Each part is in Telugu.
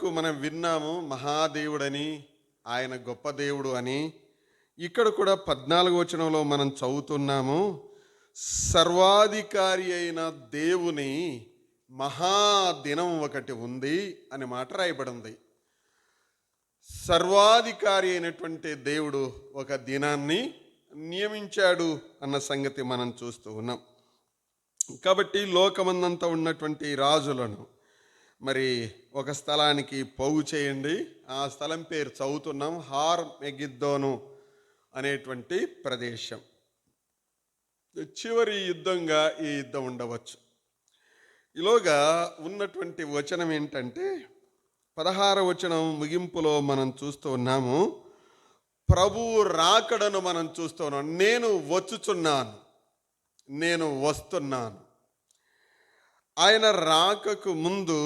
వరకు మనం విన్నాము మహాదేవుడని, ఆయన గొప్ప దేవుడు అని. ఇక్కడ కూడా 14వ వచనంలో మనం చదువుతున్నాము, సర్వాధికారి అయిన దేవుని మహాదినం ఒకటి ఉంది అనే మాట రాయబడింది. సర్వాధికారి అయినటువంటి దేవుడు ఒక దినాన్ని నియమించాడు అన్న సంగతి మనం చూస్తూ ఉన్నాం. కాబట్టి లోకమందంతా ఉన్నటువంటి రాజులను మరి ఒక స్థలానికి పోగు చేయండి. ఆ స్థలం పేరు చదువుతున్నాం, హార్ మెగిద్దోను అనేటువంటి ప్రదేశం. చివరి యుద్ధంగా ఈ యుద్ధం ఉండవచ్చు. ఈలోగా ఉన్నటువంటి వచనం ఏంటంటే 16వ వచనం ముగింపులో మనం చూస్తూ ఉన్నాము, ప్రభువు రాకడను మనం చూస్తూ ఉన్నాం. నేను వచ్చుచున్నాను, నేను వస్తున్నాను. ఆయన రాకకు ముందు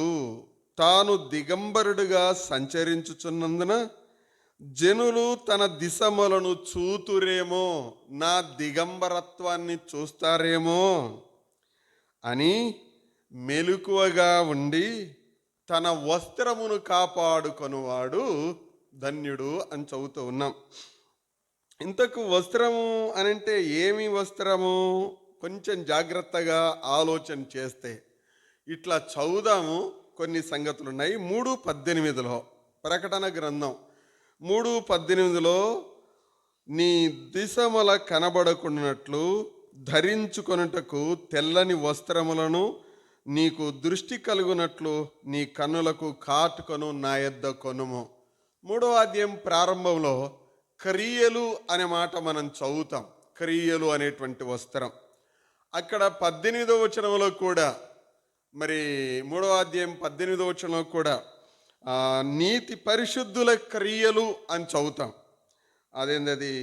తాను దిగంబరుడుగా సంచరించుచున్నందున జనులు తన దిశములను చూతురేమో, నా దిగంబరత్వాన్ని చూస్తారేమో అని మెలకువగా ఉండి తన వస్త్రమును కాపాడుకొనువాడు ధన్యుడు అని చదువుతూ ఉన్నాం. ఇంతకు వస్త్రము అనంటే ఏమి వస్త్రము? కొంచెం జాగ్రత్తగా ఆలోచన చేస్తే ఇట్లా చదువుదాము. కొన్ని సంగతులు ఉన్నాయి. 3:18 ప్రకటన గ్రంథం 3:18 నీ దిశముల కనబడకున్నట్లు ధరించుకొనుటకు తెల్లని వస్త్రములను నీకు దృష్టి కలుగునట్లు నీ కన్నులకు కాటుకొను నా యొద్ద కొనుము. 3వ అధ్యాయం ప్రారంభంలో క్రియలు అనే మాట మనం చదువుతాం. క్రియలు అనేటువంటి వస్త్రం అక్కడ 18వ వచనంలో కూడా, మరి 3వ అధ్యాయం 18వ వచనంలో కూడా నీతి పరిశుద్ధుల క్రియలు అని చదువుతాం. అదేంటది,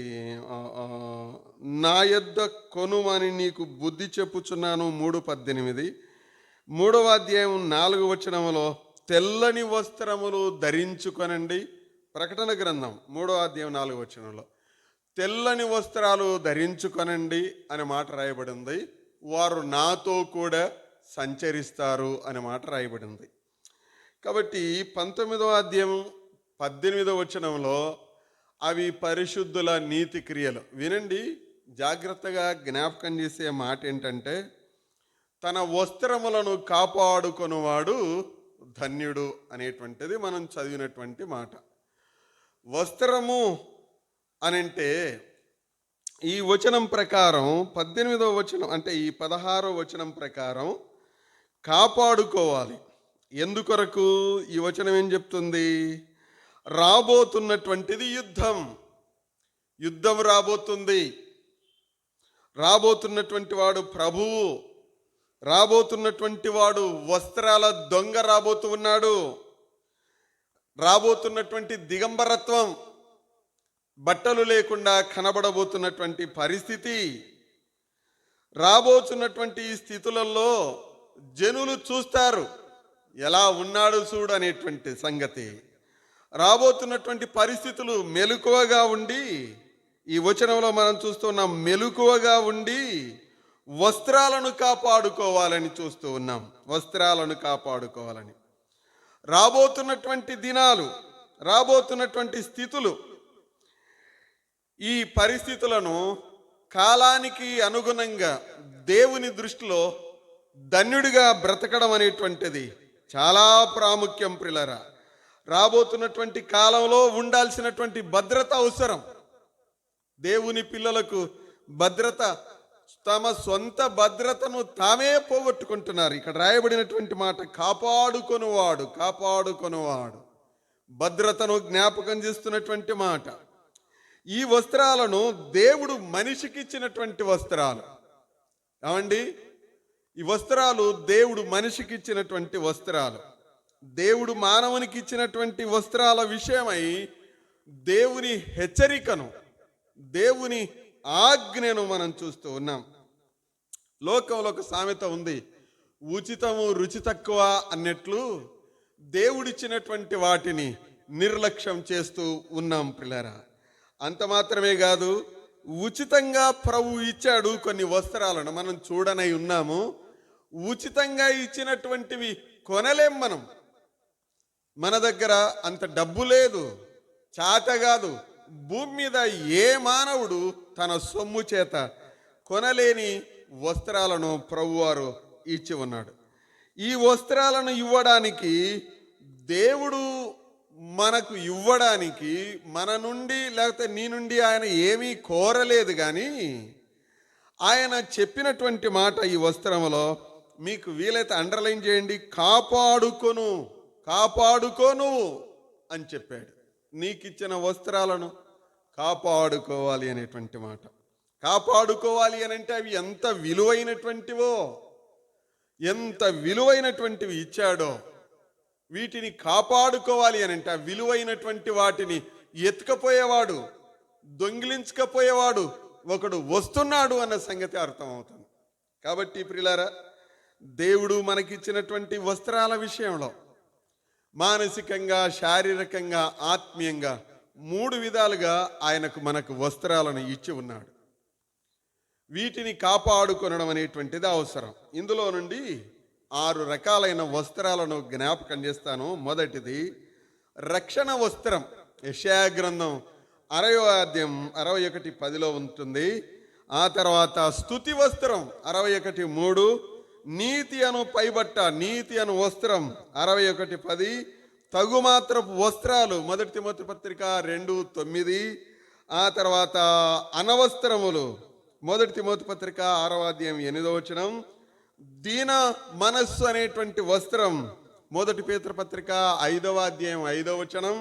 నా యొద్ద కొనుమని నీకు బుద్ధి చెప్పుచున్నాను 3:18. 3వ అధ్యాయం 4వ వచనంలో తెల్లని వస్త్రములు ధరించుకొనండి. ప్రకటన గ్రంథం 3వ అధ్యాయం 4వ వచనంలో తెల్లని వస్త్రాలు ధరించుకొనండి అనే మాట రాయబడింది. వారు నాతో కూడా సంచరిస్తారు అనే మాట రాయబడింది. కాబట్టి 19వ అధ్యాయం 18వ వచనంలో అవి పరిశుద్ధుల నీతి క్రియలు. వినండి, జాగ్రత్తగా జ్ఞాపకం చేసే మాట ఏంటంటే, తన వస్త్రములను కాపాడుకొనువాడు ధన్యుడు అనేటువంటిది మనం చదివినటువంటి మాట. వస్త్రము అనంటే ఈ వచనం ప్రకారం 18వ వచనం అంటే ఈ 16వ వచనం ప్రకారం కాపాడుకోవాలి. ఎందుకొరకు? ఈ వచనం ఏం చెప్తుంది? రాబోతున్నటువంటిది యుద్ధం. యుద్ధం రాబోతుంది. రాబోతున్నటువంటి వాడు ప్రభువు. రాబోతున్నటువంటి వాడు వస్త్రాల దొంగ రాబోతూ ఉన్నాడు. రాబోతున్నటువంటి దిగంబరత్వం, బట్టలు లేకుండా కనబడబోతున్నటువంటి పరిస్థితి, రాబోతున్నటువంటి స్థితులలో జనులు చూస్తారు, ఎలా ఉన్నాడు చూడు అనేటువంటి సంగతి. రాబోతున్నటువంటి పరిస్థితులు మెలకువగా ఉండి, ఈ వచనంలో మనం చూస్తున్నాం, మెలకువగా ఉండి వస్త్రాలను కాపాడుకోవాలని చూస్తూ ఉన్నాం. వస్త్రాలను కాపాడుకోవాలని. రాబోతున్నటువంటి దినాలు, రాబోతున్నటువంటి స్థితులు, ఈ పరిస్థితులను కాలానికి అనుగుణంగా దేవుని దృష్టిలో ధన్యుడిగా బ్రతకడం అనేటువంటిది చాలా ప్రాముఖ్యం. ప్రియులారా, రాబోతున్నటువంటి కాలంలో ఉండాల్సినటువంటి భద్రత అవసరం. దేవుని పిల్లలకు భద్రత, తమ సొంత భద్రతను తామే పోగొట్టుకుంటున్నారు. ఇక్కడ రాయబడినటువంటి మాట కాపాడుకొనువాడు, కాపాడుకొనువాడు, భద్రతను జ్ఞాపకం చేస్తున్నటువంటి మాట. ఈ వస్త్రాలను దేవుడు మనిషికి ఇచ్చినటువంటి వస్త్రాలు. ఏమండి, ఈ వస్త్రాలు దేవుడు మనిషికి ఇచ్చినటువంటి వస్త్రాలు. దేవుడు మానవునికి ఇచ్చినటువంటి వస్త్రాల విషయమై దేవుని హెచ్చరికను, దేవుని ఆజ్ఞను మనం చూస్తూ ఉన్నాం. లోకంలో ఒక సామెత ఉంది, ఉచితము రుచి తక్కువ అన్నట్లు దేవుడిచ్చినటువంటి వాటిని నిర్లక్ష్యం చేస్తూ ఉన్నాం పిల్లరా. అంత మాత్రమే కాదు, ఉచితంగా ప్రభు ఇచ్చాడు కొన్ని వస్త్రాలను, మనం చూడనై ఉన్నాము. ఉచితంగా ఇచ్చినటువంటివి కొనలేం మనం. మన దగ్గర అంత డబ్బు లేదు, చాత కాదు. భూమి మీద ఏ మానవుడు తన సొమ్ము చేత కొనలేని వస్త్రాలను ప్రభువారు ఇచ్చి ఉన్నాడు. ఈ వస్త్రాలను ఇవ్వడానికి, దేవుడు మనకు ఇవ్వడానికి మన నుండి లేకపోతే నీ నుండి ఆయన ఏమీ కోరలేదు. కానీ ఆయన చెప్పినటువంటి మాట ఈ వస్త్రములో, మీకు వీలైతే అండర్లైన్ చేయండి, కాపాడుకొను, కాపాడుకోను అని చెప్పాడు. నీకిచ్చిన వస్త్రాలను కాపాడుకోవాలి అనేటువంటి మాట. కాపాడుకోవాలి అని అంటే అవి ఎంత విలువైనటువంటివో, ఎంత విలువైనటువంటివి ఇచ్చాడో. వీటిని కాపాడుకోవాలి అని అంటే ఆ విలువైనటువంటి వాటిని ఎత్తుకపోయేవాడు, దొంగిలించకపోయేవాడు ఒకడు వస్తున్నాడు అన్న సంగతి అర్థమవుతుంది. కాబట్టి ప్రియులారా, దేవుడు మనకిచ్చినటువంటి వస్త్రాల విషయంలో మానసికంగా, శారీరకంగా, ఆత్మీయంగా 3 విధాలుగా ఆయనకు మనకు వస్త్రాలను ఇచ్చి ఉన్నాడు. వీటిని కాపాడుకొనడం అనేటువంటిది అవసరం. ఇందులో నుండి 6 రకాలైన వస్త్రాలను జ్ఞాపకం చేస్తాను. మొదటిది రక్షణ వస్త్రం. యెషయా గ్రంథం 60వ అధ్యాయం 61:10 ఉంటుంది. ఆ తర్వాత స్తుతి వస్త్రం 61:3, నీతి అను పైబట్ట, నీతి అను వస్త్రం 61:10, తగుమాత్రపు వస్త్రాలు 1 తిమోతి పత్రిక 2:9, ఆ తర్వాత అనవస్త్రములు 1 తిమోతి పత్రిక 6వ అధ్యాయం 8వ వచనం, దీన మనస్సు అనేటువంటి వస్త్రం 1 పేతురు పత్రిక 5వ అధ్యాయం 5వ వచనం,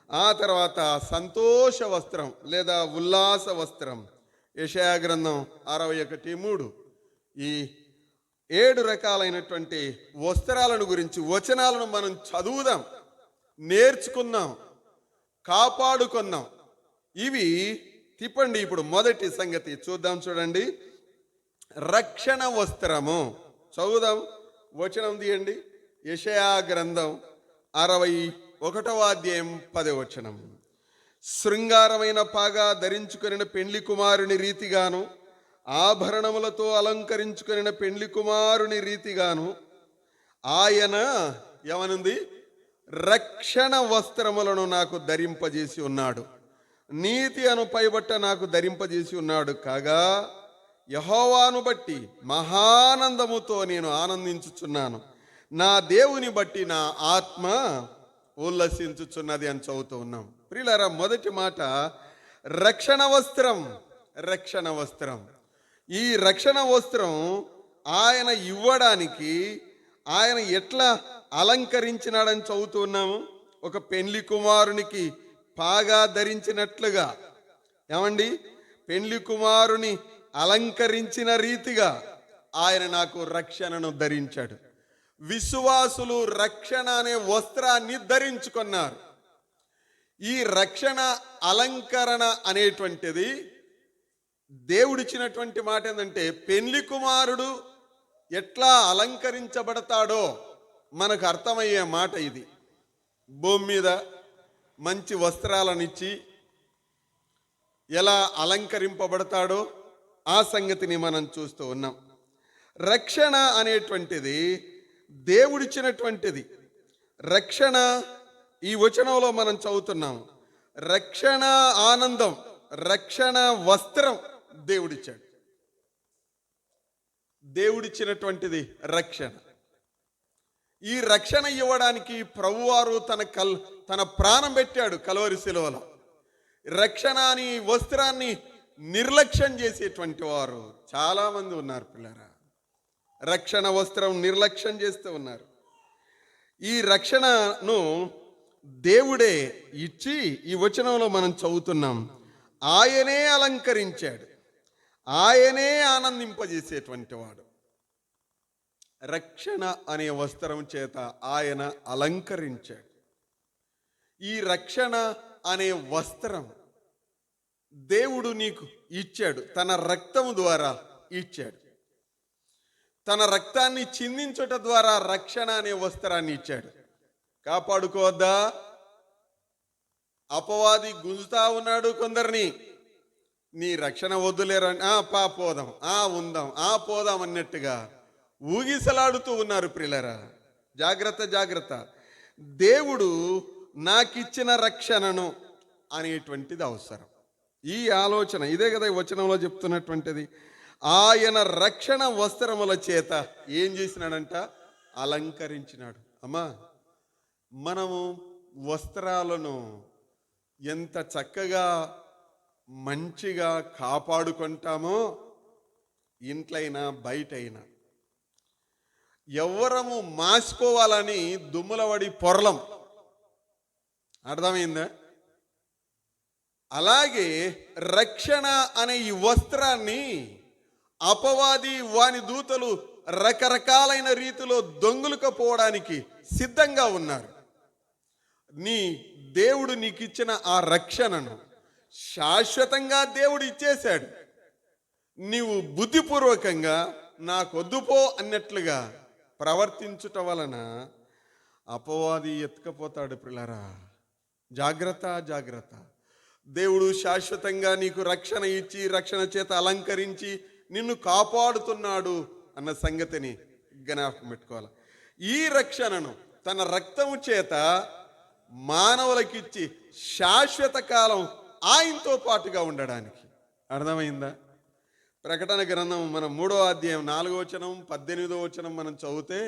ఆ తర్వాత సంతోష వస్త్రం లేదా ఉల్లాస వస్త్రం యెషయా గ్రంథం 61:3. ఈ 7 రకాలైనటువంటి వస్త్రాలను గురించి వచనాలను మనం చదువుదాం, నేర్చుకుందాం, కాపాడుకుందాం. ఇవి తిప్పండి. ఇప్పుడు మొదటి సంగతి చూద్దాం. చూడండి, రక్షణ వస్త్రము. చదువుదాం, వచనం తీయండి. యెషయా గ్రంథం 61వ అధ్యాయం 10వ వచనం. శృంగారమైన పాగా ధరించుకొనిన పెండ్లి కుమారుని రీతిగాను, ఆభరణములతో అలంకరించుకొనిన పెండ్లి కుమారుని రీతిగాను ఆయన ఏమనుంది? రక్షణ వస్త్రములను నాకు ధరింపజేసి ఉన్నాడు, నీతి అను పైబట్ట నాకు ధరింపజేసి ఉన్నాడు. కాగా యెహోవాను బట్టి మహానందముతో నేను ఆనందించుచున్నాను, నా దేవుని బట్టి నా ఆత్మ ఉల్లసించుచున్నది అని చదువుతూ ఉన్నాం. ప్రియులారా, మొదటి మాట రక్షణ వస్త్రం. రక్షణ వస్త్రం. ఈ రక్షణ వస్త్రం ఆయన ఇవ్వడానికి ఆయన ఎట్లా అలంకరించినాడని చదువుతూ ఉన్నాము. ఒక పెండ్లి కుమారునికి పాగా ధరించినట్లుగా, ఏమండి, పెండ్లి కుమారుని అలంకరించిన రీతిగా ఆయన నాకు రక్షణను ధరించాడు. విశ్వాసులు రక్షణ అనే వస్త్రాన్ని ధరించుకున్నారు. ఈ రక్షణ అలంకరణ అనేటువంటిది దేవుడిచ్చినటువంటి మాట. ఏంటంటే పెండ్లి కుమారుడు ఎట్లా అలంకరించబడతాడో మనకు అర్థమయ్యే మాట ఇది. భూమి మీద మంచి వస్త్రాలనిచ్చి ఎలా అలంకరింపబడతాడో ఆ సంగతిని మనం చూస్తూ ఉన్నాం. రక్షణ అనేటువంటిది దేవుడిచ్చినటువంటిది. రక్షణ ఈ వచనంలో మనం చదువుతున్నాం. రక్షణ ఆనందం, రక్షణ వస్త్రం దేవుడిచ్చాడు. దేవుడిచ్చినటువంటిది రక్షణ. ఈ రక్షణ ఇవ్వడానికి ప్రభువారు తన ప్రాణం పెట్టాడు కల్వరి శిలువలో. రక్షణ అని వస్త్రాన్ని నిర్లక్ష్యం చేసేటువంటి వారు చాలా మంది ఉన్నారు పిల్లరా. రక్షణ వస్త్రం నిర్లక్ష్యం చేస్తూ ఉన్నారు. ఈ రక్షణను దేవుడే ఇచ్చి ఈ వచనంలో మనం చదువుతున్నాం. ఆయనే అలంకరించాడు, ఆయనే ఆనందింపజేసేటువంటి వాడు. రక్షణ అనే వస్త్రం చేత ఆయన అలంకరించాడు. ఈ రక్షణ అనే వస్త్రం దేవుడు నీకు ఇచ్చాడు, తన రక్తము ద్వారా ఇచ్చాడు. తన రక్తాన్ని చిందించుట ద్వారా రక్షణ అనే వస్త్రాన్ని ఇచ్చాడు. కాపాడుకోవద్దా? అపవాది గుంజుతా ఉన్నాడు కొందరిని. నీ రక్షణ వద్దులేరని, పోదాం, ఉందాం, పోదాం అన్నట్టుగా ఊగిసలాడుతూ ఉన్నారు ప్రియులరా. జాగ్రత్త, జాగ్రత్త. దేవుడు నాకిచ్చిన రక్షణను అనేటువంటిది అవసరం. ఈ ఆలోచన ఇదే కదా ఈ వచనంలో చెప్తున్నటువంటిది. ఆయన రక్షణ వస్త్రముల చేత ఏం చేసినాడంట? అలంకరించినాడు. అమ్మా, మనము వస్త్రాలను ఎంత చక్కగా మంచిగా కాపాడుకుంటామో, ఇంట్లైనా బయటైనా ఎవ్వరము మాసుకోవాలని దుమ్ములవడి పొరలం. అర్థమైందా? అలాగే రక్షణ అనే ఈ వస్త్రాన్ని అపవాది వాని దూతలు రకరకాలైన రీతిలో దొంగులుకపోవడానికి సిద్ధంగా ఉన్నారు. నీ దేవుడు నీకు ఇచ్చిన ఆ రక్షణను శాశ్వతంగా దేవుడు ఇచ్చేశాడు. నీవు బుద్ధిపూర్వకంగా నాకొద్దుపో అన్నట్లుగా ప్రవర్తించుట వలన అపవాది ఎత్తుకపోతాడు. పిల్లరా, జాగ్రత్త జాగ్రత్త. దేవుడు శాశ్వతంగా నీకు రక్షణ ఇచ్చి రక్షణ చేత అలంకరించి నిన్ను కాపాడుతున్నాడు అన్న సంగతిని జ్ఞాపకం పెట్టుకోవాలి. ఈ రక్షణను తన రక్తము చేత మానవులకిచ్చి శాశ్వత కాలం ఆయనతో పాటుగా ఉండడానికి. అర్థమైందా? ప్రకటన గ్రంథం మనం 3వ అధ్యాయం 4వ వచనం 18వ వచనం మనం చదివితే,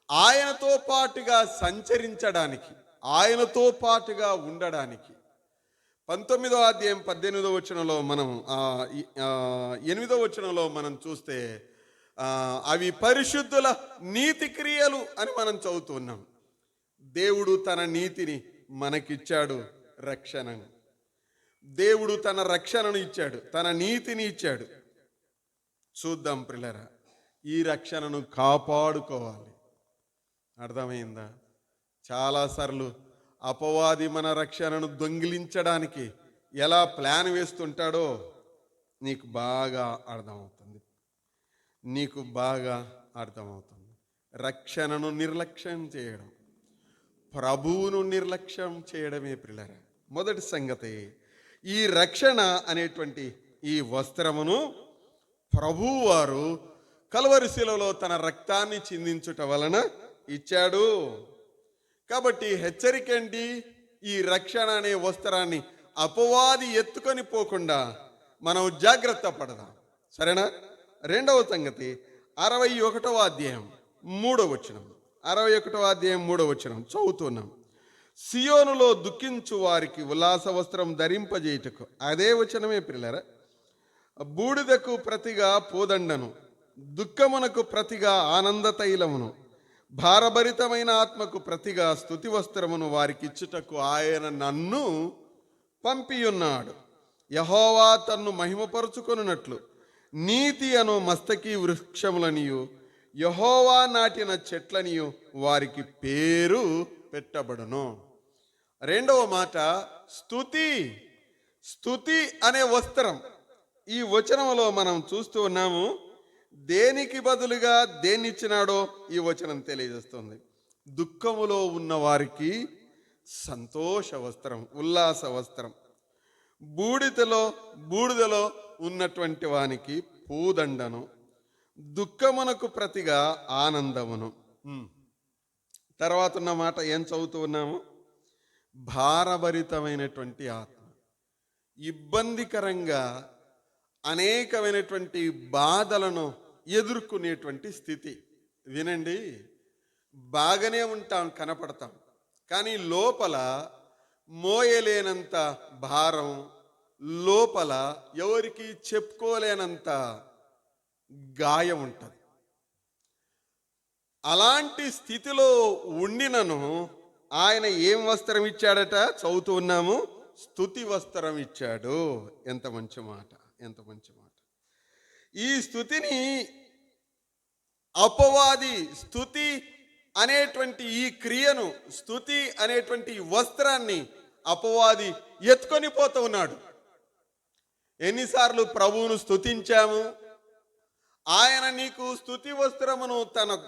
ఆయనతో పాటుగా సంచరించడానికి, ఆయనతో పాటుగా ఉండడానికి. 19వ అధ్యాయం 18వ వచనంలో మనం 8వ వచనంలో మనం చూస్తే అవి పరిశుద్ధుల నీతి క్రియలు అని మనం చదువుతున్నాం. దేవుడు తన నీతిని మనకిచ్చాడు, రక్షణను. దేవుడు తన రక్షణను ఇచ్చాడు, తన నీతిని ఇచ్చాడు. చూద్దాం ప్రియులారా, ఈ రక్షణను కాపాడుకోవాలి. అర్థమైందా? చాలాసార్లు అపవాది మన రక్షణను దొంగిలించడానికి ఎలా ప్లాన్ వేస్తుంటాడో నీకు బాగా అర్థమవుతుంది. రక్షణను నిర్లక్ష్యం చేయడం, ప్రభువును నిర్లక్ష్యం చేయడమే ప్రియులారా. మొదటి సంగతి, ఈ రక్షణ అనేటువంటి ఈ వస్త్రమును ప్రభువారు కల్వరి శిలువలో తన రక్తాన్ని చిందించుట వలన ఇచ్చాడు. కాబట్టి హెచ్చరిక ఏంటి? ఈ రక్షణ అనే వస్త్రాన్ని అపవాది ఎత్తుకొని పోకుండా మనం జాగ్రత్త పడదాం. సరేనా? రెండవ సంగతి 61వ అధ్యాయం 3వ వచనం. 61వ అధ్యాయం 3వ వచనం చదువుతున్నాం. సియోనులో దుఃఖించు వారికి ఉల్లాస వస్త్రం ధరింపజేయుటకు. అదే వచనమే పిల్లరా. బూడిదకు ప్రతిగా పూదండను, దుఃఖమునకు ప్రతిగా ఆనంద తైలమును, భారభరితమైన ఆత్మకు ప్రతిగా స్తుతి వస్త్రమును వారికి ఇచ్చుటకు ఆయన నన్ను పంపియున్నాడు. యెహోవా తన్ను మహిమపరుచుకొనున్నట్లు నీతి అను మస్తకి వృక్షములనియు యెహోవా నాటిన చెట్లనియు వారికి పేరు పెట్టబడును. రెండవ మాట స్తుతి. స్తుతి అనే వస్త్రం ఈ వచనంలో మనం చూస్తూ ఉన్నాము. దేనికి బదులుగా దేన్నిచ్చినాడో ఈ వచనం తెలియజేస్తుంది. దుఃఖములో ఉన్న వారికి సంతోష వస్త్రం, ఉల్లాస వస్త్రం. బూడిదలో ఉన్నటువంటి వానికి పూదండను, దుఃఖమునకు ప్రతిగా ఆనందమును. తర్వాత ఉన్న మాట ఏం చదువుతూ ఉన్నాము? భారభరితమైనటువంటి ఆత్మ. ఇబ్బందికరంగా అనేకమైనటువంటి బాధలను ఎదుర్కొనేటువంటి స్థితి. వినండి, బాగానే ఉంటాం, కనపడతాం, కానీ లోపల మోయలేనంత భారం, లోపల ఎవరికి చెప్పుకోలేనంత గాయం ఉంటుంది. అలాంటి స్థితిలో ఉండినను ఆయన ఏం వస్త్రం ఇచ్చాడట? చదువుతూ ఉన్నాము, స్తుతి వస్త్రం ఇచ్చాడు. ఎంత మంచి మాట, ఎంత మంచి మాట. ఈ స్తుతిని అపవాది స్తుతి అనేటువంటి ఈ క్రియను, స్తుతి అనేటువంటి వస్త్రాన్ని అపవాది ఎత్తుకొని పోతూ ఉన్నాడు. ఎన్నిసార్లు ప్రభువును స్తుతించాము, ఆయన నీకు స్తుతి వస్త్రమును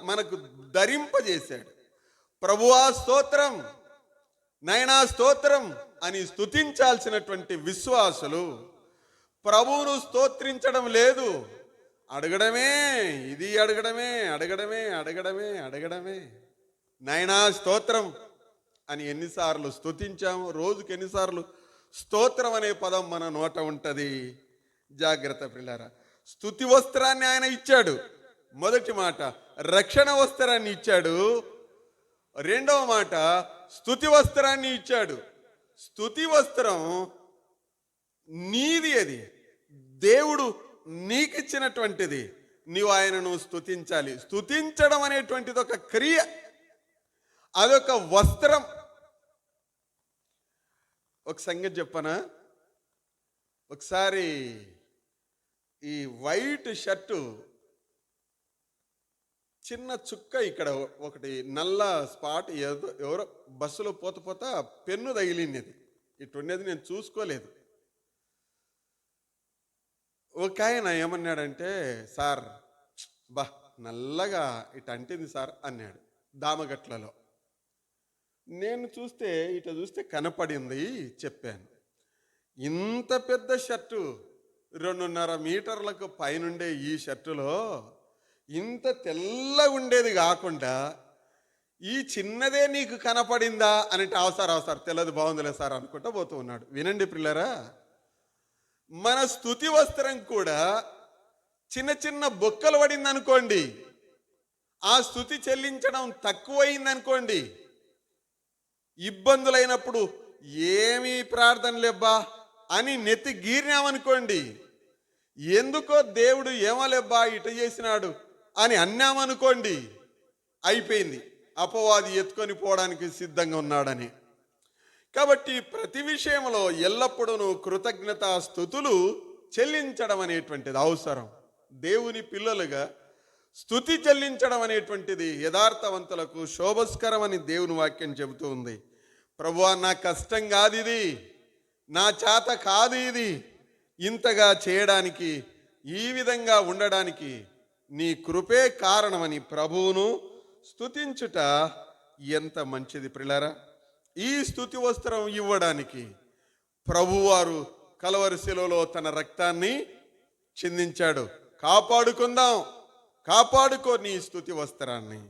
మనకు ధరింపజేశాడు. ప్రభువా స్తోత్రం, నైనా స్తోత్రం అని స్తుతించాల్సినటువంటి విశ్వాసులు ప్రభువును స్తోత్రించడం లేదు. అడగడమే, ఇది అడగడమే, అడగడమే, అడగడమే, అడగడమే. నైనా స్తోత్రం అని ఎన్నిసార్లు స్తుతించాము, రోజుకి ఎన్నిసార్లు స్తోత్రం అనే పదం మన నోట ఉంటుంది. జాగ్రత్త పిల్లారా. స్తుతి వస్త్రాన్ని ఆయన ఇచ్చాడు. మొదటి మాట రక్షణ వస్త్రాన్ని ఇచ్చాడు. రెండవ మాట స్తుతి వస్త్రాన్ని ఇచ్చాడు. స్తుతి వస్త్రం నీది, అది దేవుడు నీకిచ్చినటువంటిది. నీవు ఆయనను స్తుతించాలి. స్తుతించడం అనేటువంటిది ఒక క్రియ, అదొక వస్త్రం. ఒక సంగతి చెప్పనా, ఒకసారి ఈ వైట్ షర్టు చిన్న చుక్క ఇక్కడ ఒకటి నల్ల స్పాట్ ఎవరో బస్సులో పోత పెన్ను తగిలింది. అది ఇటు ఉండేది నేను చూసుకోలేదు. ఒక ఆయన ఏమన్నాడంటే, సార్ బా నల్లగా ఇటు అంటింది సార్ అన్నాడు దామగట్లలో. నేను చూస్తే కనపడింది, చెప్పాను. ఇంత పెద్ద షర్టు 2.5 మీటర్లకు పైనుండే ఈ షర్టులో ఇంత తెల్లగా ఉండేది కాకుండా ఈ చిన్నదే నీకు కనపడిందా అని అవసరం తెల్లది బాగుందిలే సార్ అనుకుంటా పోతూ ఉన్నాడు. వినండి పిల్లరా, మన స్తుతి వస్త్రం కూడా చిన్న చిన్న బొక్కలు పడింది అనుకోండి, ఆ స్తుతి చెల్లించడం తక్కువైందనుకోండి, ఇబ్బందులైనప్పుడు ఏమీ ప్రార్థన లేబ్బా అని నెత్తి గీరినామనుకోండి, ఎందుకో దేవుడు ఏమోలేబ్బా ఇట చేసినాడు అని అన్నామనుకోండి, అయిపోయింది. అపవాది ఎత్తుకొని పోవడానికి సిద్ధంగా ఉన్నాడని. కాబట్టి ప్రతి విషయంలో ఎల్లప్పుడూ కృతజ్ఞతా స్తుతులు చెల్లించడం అనేటువంటిది అవసరం. దేవుని పిల్లలుగా స్తుతి చెల్లించడం అనేటువంటిది యథార్థవంతులకు శోభస్కరం అని దేవుని వాక్యం చెబుతూ ఉంది. ప్రభువా, నా కష్టం కాదు ఇది, నా చేత కాదు ఇది, ఇంతగా చేయడానికి, ఈ విధంగా ఉండడానికి నీ కృపే కారణమని ప్రభువును స్తుతించుట ఎంత మంచిది ప్రియులారా. ఈ స్తుతి వస్త్రం ఇవ్వడానికి ప్రభువారు కలవరి శిలువలో తన రక్తాన్ని చిందించాడు. కాపాడుకో నీ స్తుతి వస్త్రాన్ని.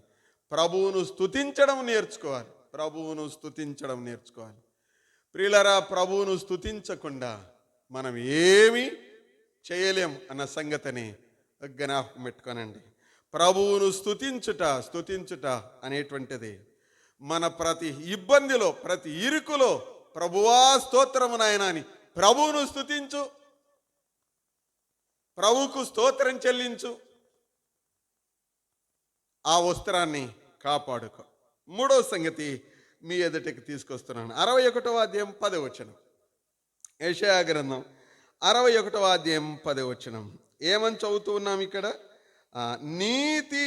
ప్రభువును స్తుతించడం నేర్చుకోవాలి. ప్రియులారా, ప్రభువును స్తుతించకుండా మనం ఏమీ చేయలేం అన్న సంగతిని జ్ఞాపకం పెట్టుకోనండి. ప్రభువును స్తుతించుట అనేటువంటిది మన ప్రతి ఇబ్బందిలో, ప్రతి ఇరుకులో ప్రభువా స్తోత్రము నాయనా అని ప్రభువును స్తుతించు, ప్రభువుకు స్తోత్రం చెల్లించు, ఆ వస్త్రాన్ని కాపాడుకో. మూడవ సంగతి మీ ఎదుటికి తీసుకొస్తున్నాను. 61వ అధ్యాయం 10వ వచనం, యెషయా గ్రంథం 61వ అధ్యాయం 10వ వచనం. ఏమని చదువుతూ ఉన్నాం ఇక్కడ? నీతి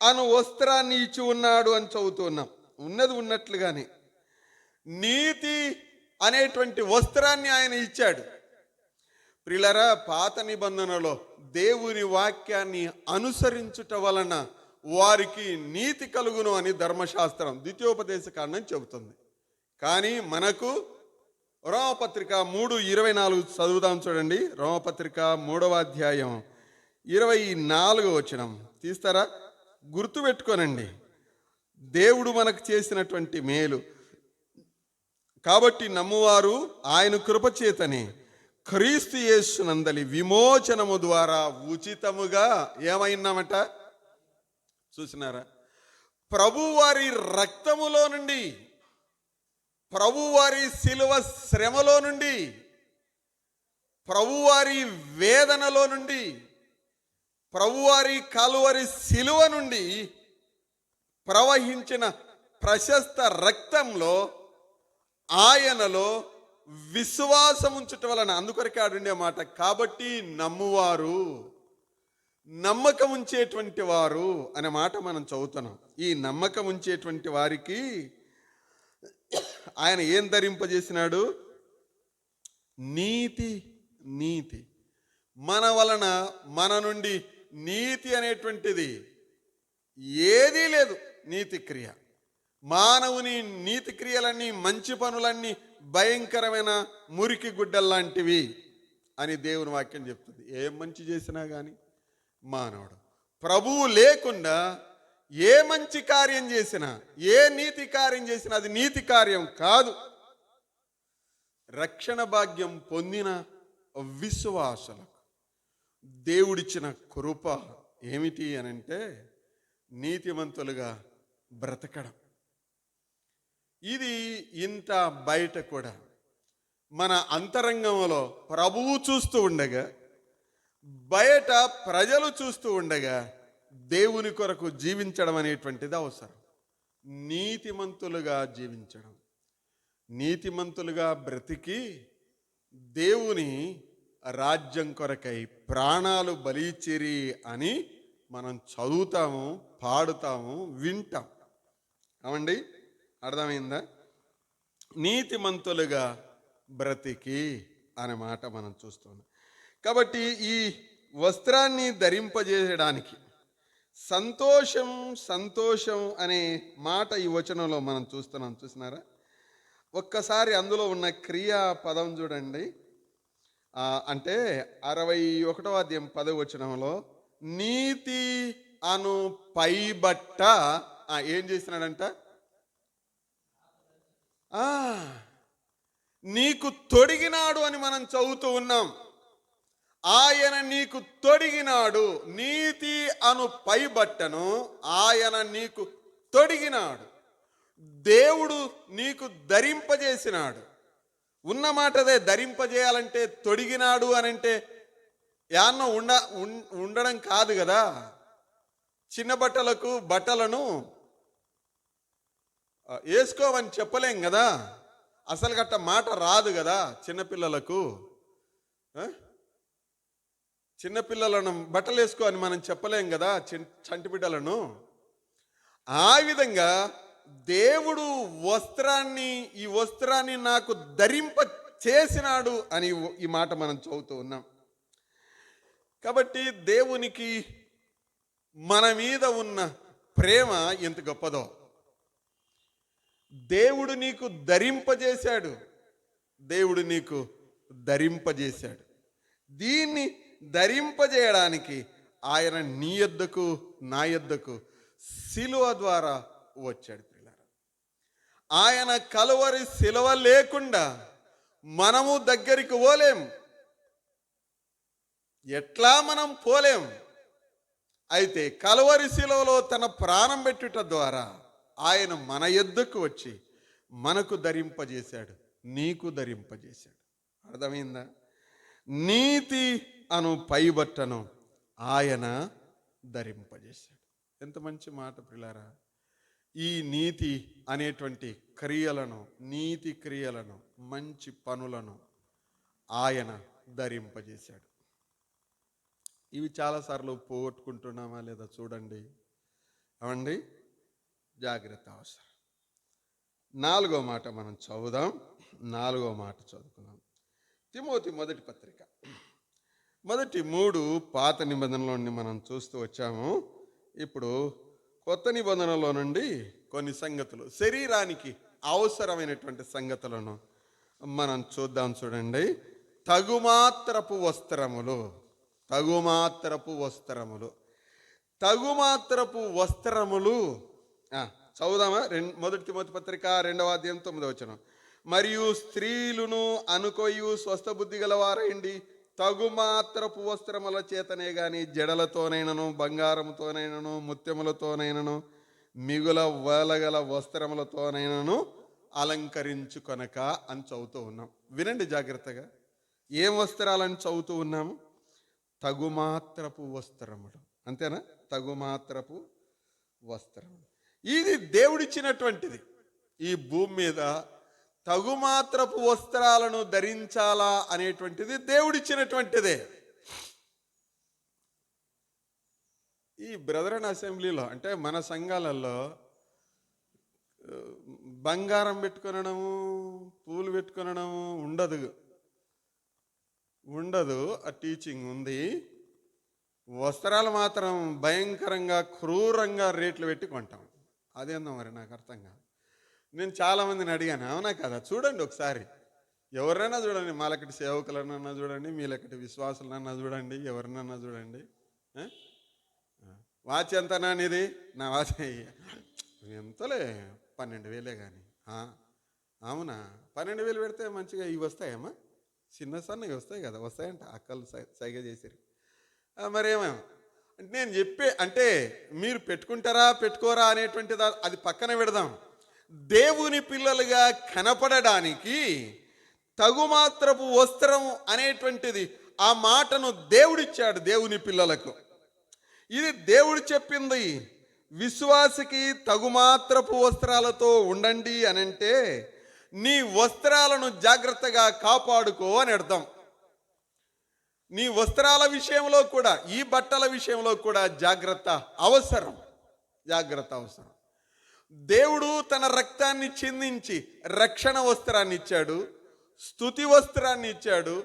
అను వస్త్రాన్ని ఇచ్చి ఉన్నాడు అని చదువుతూ ఉన్నాం. ఉన్నది ఉన్నట్లుగానే నీతి అనేటువంటి వస్త్రాన్ని ఆయన ఇచ్చాడు. ప్రియులారా, పాత నిబంధనలో దేవుని వాక్యాన్ని అనుసరించుట వలన వారికి నీతి కలుగును అని ధర్మశాస్త్రం ద్వితీయోపదేశ కాండం చెబుతుంది. కానీ మనకు రోమపత్రిక 3:24 చదువుదాం చూడండి. రోమపత్రిక 3వ అధ్యాయం 24వ వచనం తీస్తారా? గుర్తుపెట్టుకోనండి, దేవుడు మనకు చేసినటువంటి మేలు. కాబట్టి నమ్మువారు ఆయన కృపచేతని క్రీస్తు యేసునందలి విమోచనము ద్వారా ఉచితముగా ఏమైనామట చూసినారా? ప్రభువారి రక్తములో నుండి, ప్రభువారి శిలువ శ్రమలో నుండి, ప్రభువారి వేదనలో నుండి, ప్రభువారి కలువరి శిలువ నుండి ప్రవహించిన ప్రశస్త రక్తంలో ఆయనలో విశ్వాసం ఉంచుట వలన, అందుకొరకే ఆడుండే మాట, కాబట్టి నమ్మువారు, నమ్మకం ఉంచేటువంటి వారు అనే మాట మనం చదువుతున్నాం. ఈ నమ్మకం ఉంచేటువంటి వారికి ఆయన ఏం ధరింపజేసినాడు? నీతి. మన వలన, మన నుండి నీతి అనేటువంటిది ఏదీ లేదు. నీతి క్రియ, మానవుని నీతి క్రియలన్నీ, మంచి పనులన్నీ భయంకరమైన మురికి గుడ్డల్లాంటివి అని దేవుని వాక్యం చెప్తుంది. ఏం మంచి చేసినా కానీ మానవుడు ప్రభువు లేకుండా ఏ మంచి కార్యం చేసినా, ఏ నీతి కార్యం చేసినా అది నీతి కార్యం కాదు. రక్షణ భాగ్యం పొందిన విశ్వాసులకు దేవుడిచ్చిన కృప ఏమిటి అనంటే నీతిమంతులుగా బ్రతకడం. ఇది ఇంత బయట కూడా మన అంతరంగంలో ప్రభువు చూస్తూ ఉండగా, బయట ప్రజలు చూస్తూ ఉండగా దేవుని కొరకు జీవించడం అనేటువంటిది అవసరం. నీతిమంతులుగా జీవించడం, నీతిమంతులుగా బ్రతికి దేవుని రాజ్యం కొరకై ప్రాణాలు బలిచిరి అని మనం చదువుతాము, పాడుతాము, వింటాం. అవండి, అర్థమైందా? నీతిమంతులుగా బ్రతికి అనే మాట మనం చూస్తున్నాం. కాబట్టి ఈ వస్త్రాన్ని ధరింపజేయడానికి సంతోషం సంతోషం అనే మాట ఈ వచనంలో మనం చూస్తున్నారా? ఒక్కసారి అందులో ఉన్న క్రియా పదం చూడండి. అంటే 61వ అధ్యాయం 10వ వచనంలో నీతి అను పైబట్ట ఏం చేసినాడంట? నీకు తొడిగినాడు అని మనం చదువుతూ ఉన్నాం. ఆయన నీకు తొడిగినాడు, నీతి అను పైబట్టను ఆయన నీకు తొడిగినాడు. దేవుడు నీకు ధరింపజేసినాడు. ఉన్నమాటదే, ధరింపజేయాలంటే తొడిగినాడు అనంటే యాన్నో ఉండడం కాదు కదా. చిన్న బట్టలను వేసుకోమని చెప్పలేం కదా. అసలు గట్ట మాట రాదు కదా చిన్నపిల్లలకు. చిన్నపిల్లలను బట్టలు వేసుకో అని మనం చెప్పలేం కదా చంటి బిడ్డలను. ఆ విధంగా దేవుడు ఈ వస్త్రాన్ని నాకు ధరింప చేసినాడు అని ఈ మాట మనం చదువుతూ ఉన్నాం. కాబట్టి దేవునికి మన మీద ఉన్న ప్రేమ ఎంత గొప్పదో. దేవుడు నీకు ధరింపజేశాడు, దేవుడు నీకు ధరింపజేశాడు. దీన్ని ధరింపజేయడానికి ఆయన నీ యొద్దకు నా యొద్దకు సిలువ ద్వారా వచ్చాడు. ఆయన కలువరి సిలువ లేకుండా మనము దగ్గరికి పోలేం. ఎట్లా మనం పోలేం. అయితే కలువరి సిలువలో తన ప్రాణం పెట్టుట ద్వారా ఆయన మన యొద్దకు వచ్చి మనకు ధరింపజేశాడు, నీకు ధరింపజేశాడు. అర్థమైందా? నీతి అను పైబట్టను ఆయన ధరింపజేశాడు. ఎంత మంచి మాట ప్రియులారా. ఈ నీతి అనేటువంటి క్రియలను, నీతి క్రియలను, మంచి పనులను ఆయన ధరింపజేశాడు. ఇవి చాలాసార్లు పోగొట్టుకుంటున్నామా లేదా చూడండి. అవండి, జాగ్రత్త అవసరం. 4వ మాట మనం చదువుదాం. 4వ మాట చదువుకుందాం. తిమోతి మొదటి పత్రిక 3 పాత నిబంధనలో నుండి మనం చూస్తూ వచ్చాము. ఇప్పుడు కొత్త నిబంధనలో నుండి కొన్ని సంగతులు, శరీరానికి అవసరమైనటువంటి సంగతులను మనం చూద్దాం. చూడండి, తగుమాత్రపు వస్త్రములు. చదువుదామా? మొదటి తిమోతి పత్రిక 2వ అధ్యాయం 9వ వచనం. మరియు స్త్రీలను అనుకొయు స్వస్థ బుద్ధి గలవారైండి, తగుమాత్రపు వస్త్రముల చేతనే గాని జడలతోనైనను, బంగారముతోనైనను, ముత్యములతోనైనను, మిగుల వేలగల వస్త్రములతోనైనను అలంకరించుకొనక అని చదువుతూ ఉన్నాం. వినండి జాగ్రత్తగా. ఏం వస్త్రాలని చదువుతూ ఉన్నాము? తగుమాత్రపు వస్త్రములు. అంతేనా? తగుమాత్రపు వస్త్రములు. ఇది దేవుడిచ్చినటువంటిది. ఈ భూమి మీద తగుమాత్రపు వస్త్రాలను ధరించాలా అనేటువంటిది దేవుడిచ్చినటువంటిదే. ఈ బ్రదరన్ అసెంబ్లీలో అంటే మన సంఘాలలో బంగారం పెట్టుకొనడము, పూలు పెట్టుకొనడము ఉండదు. ఆ టీచింగ్ ఉంది. వస్త్రాలు మాత్రం భయంకరంగా క్రూరంగా రేట్లు పెట్టి కొంటాం. అదేందో మరి నాకు అర్థం కాదు. నేను చాలామందిని అడిగాను, అవునా కదా? చూడండి ఒకసారి, ఎవరినైనా చూడండి, మాలకటి సేవకులనన్నా చూడండి, మీలకటి విశ్వాసులనన్నా చూడండి, ఎవరినన్నా చూడండి, వాచ్ ఎంతనా నీది? నా వాచ్ ఎంతలే 12,000 కానీ. అవునా? 12,000 పెడితే మంచిగా ఇవి వస్తాయమ్మా, చిన్న సన్నవి వస్తాయి కదా, వస్తాయంట అక్కలు సైగ చేశారు. మరేమో అంటే నేను చెప్పే అంటే మీరు పెట్టుకుంటారా పెట్టుకోరా అనేటువంటిది అది పక్కన పెడదాం. దేవుని పిల్లలుగా కనపడడానికి తగుమాత్రపు వస్త్రం అనేటువంటిది, ఆ మాటను దేవుడిచ్చాడు దేవుని పిల్లలకు. ఇది దేవుడు చెప్పింది. విశ్వాసికి తగుమాత్రపు వస్త్రాలతో ఉండండి అనంటే నీ వస్త్రాలను జాగ్రత్తగా కాపాడుకో అని అర్థం. నీ వస్త్రాల విషయంలో కూడా, ఈ బట్టల విషయంలో కూడా జాగ్రత్త అవసరం. జాగ్రత్త అవసరం. దేవుడు తన రక్తాన్ని చిందించి రక్షణ వస్త్రాన్ని ఇచ్చాడు, స్తుతి వస్త్రాన్ని ఇచ్చాడు,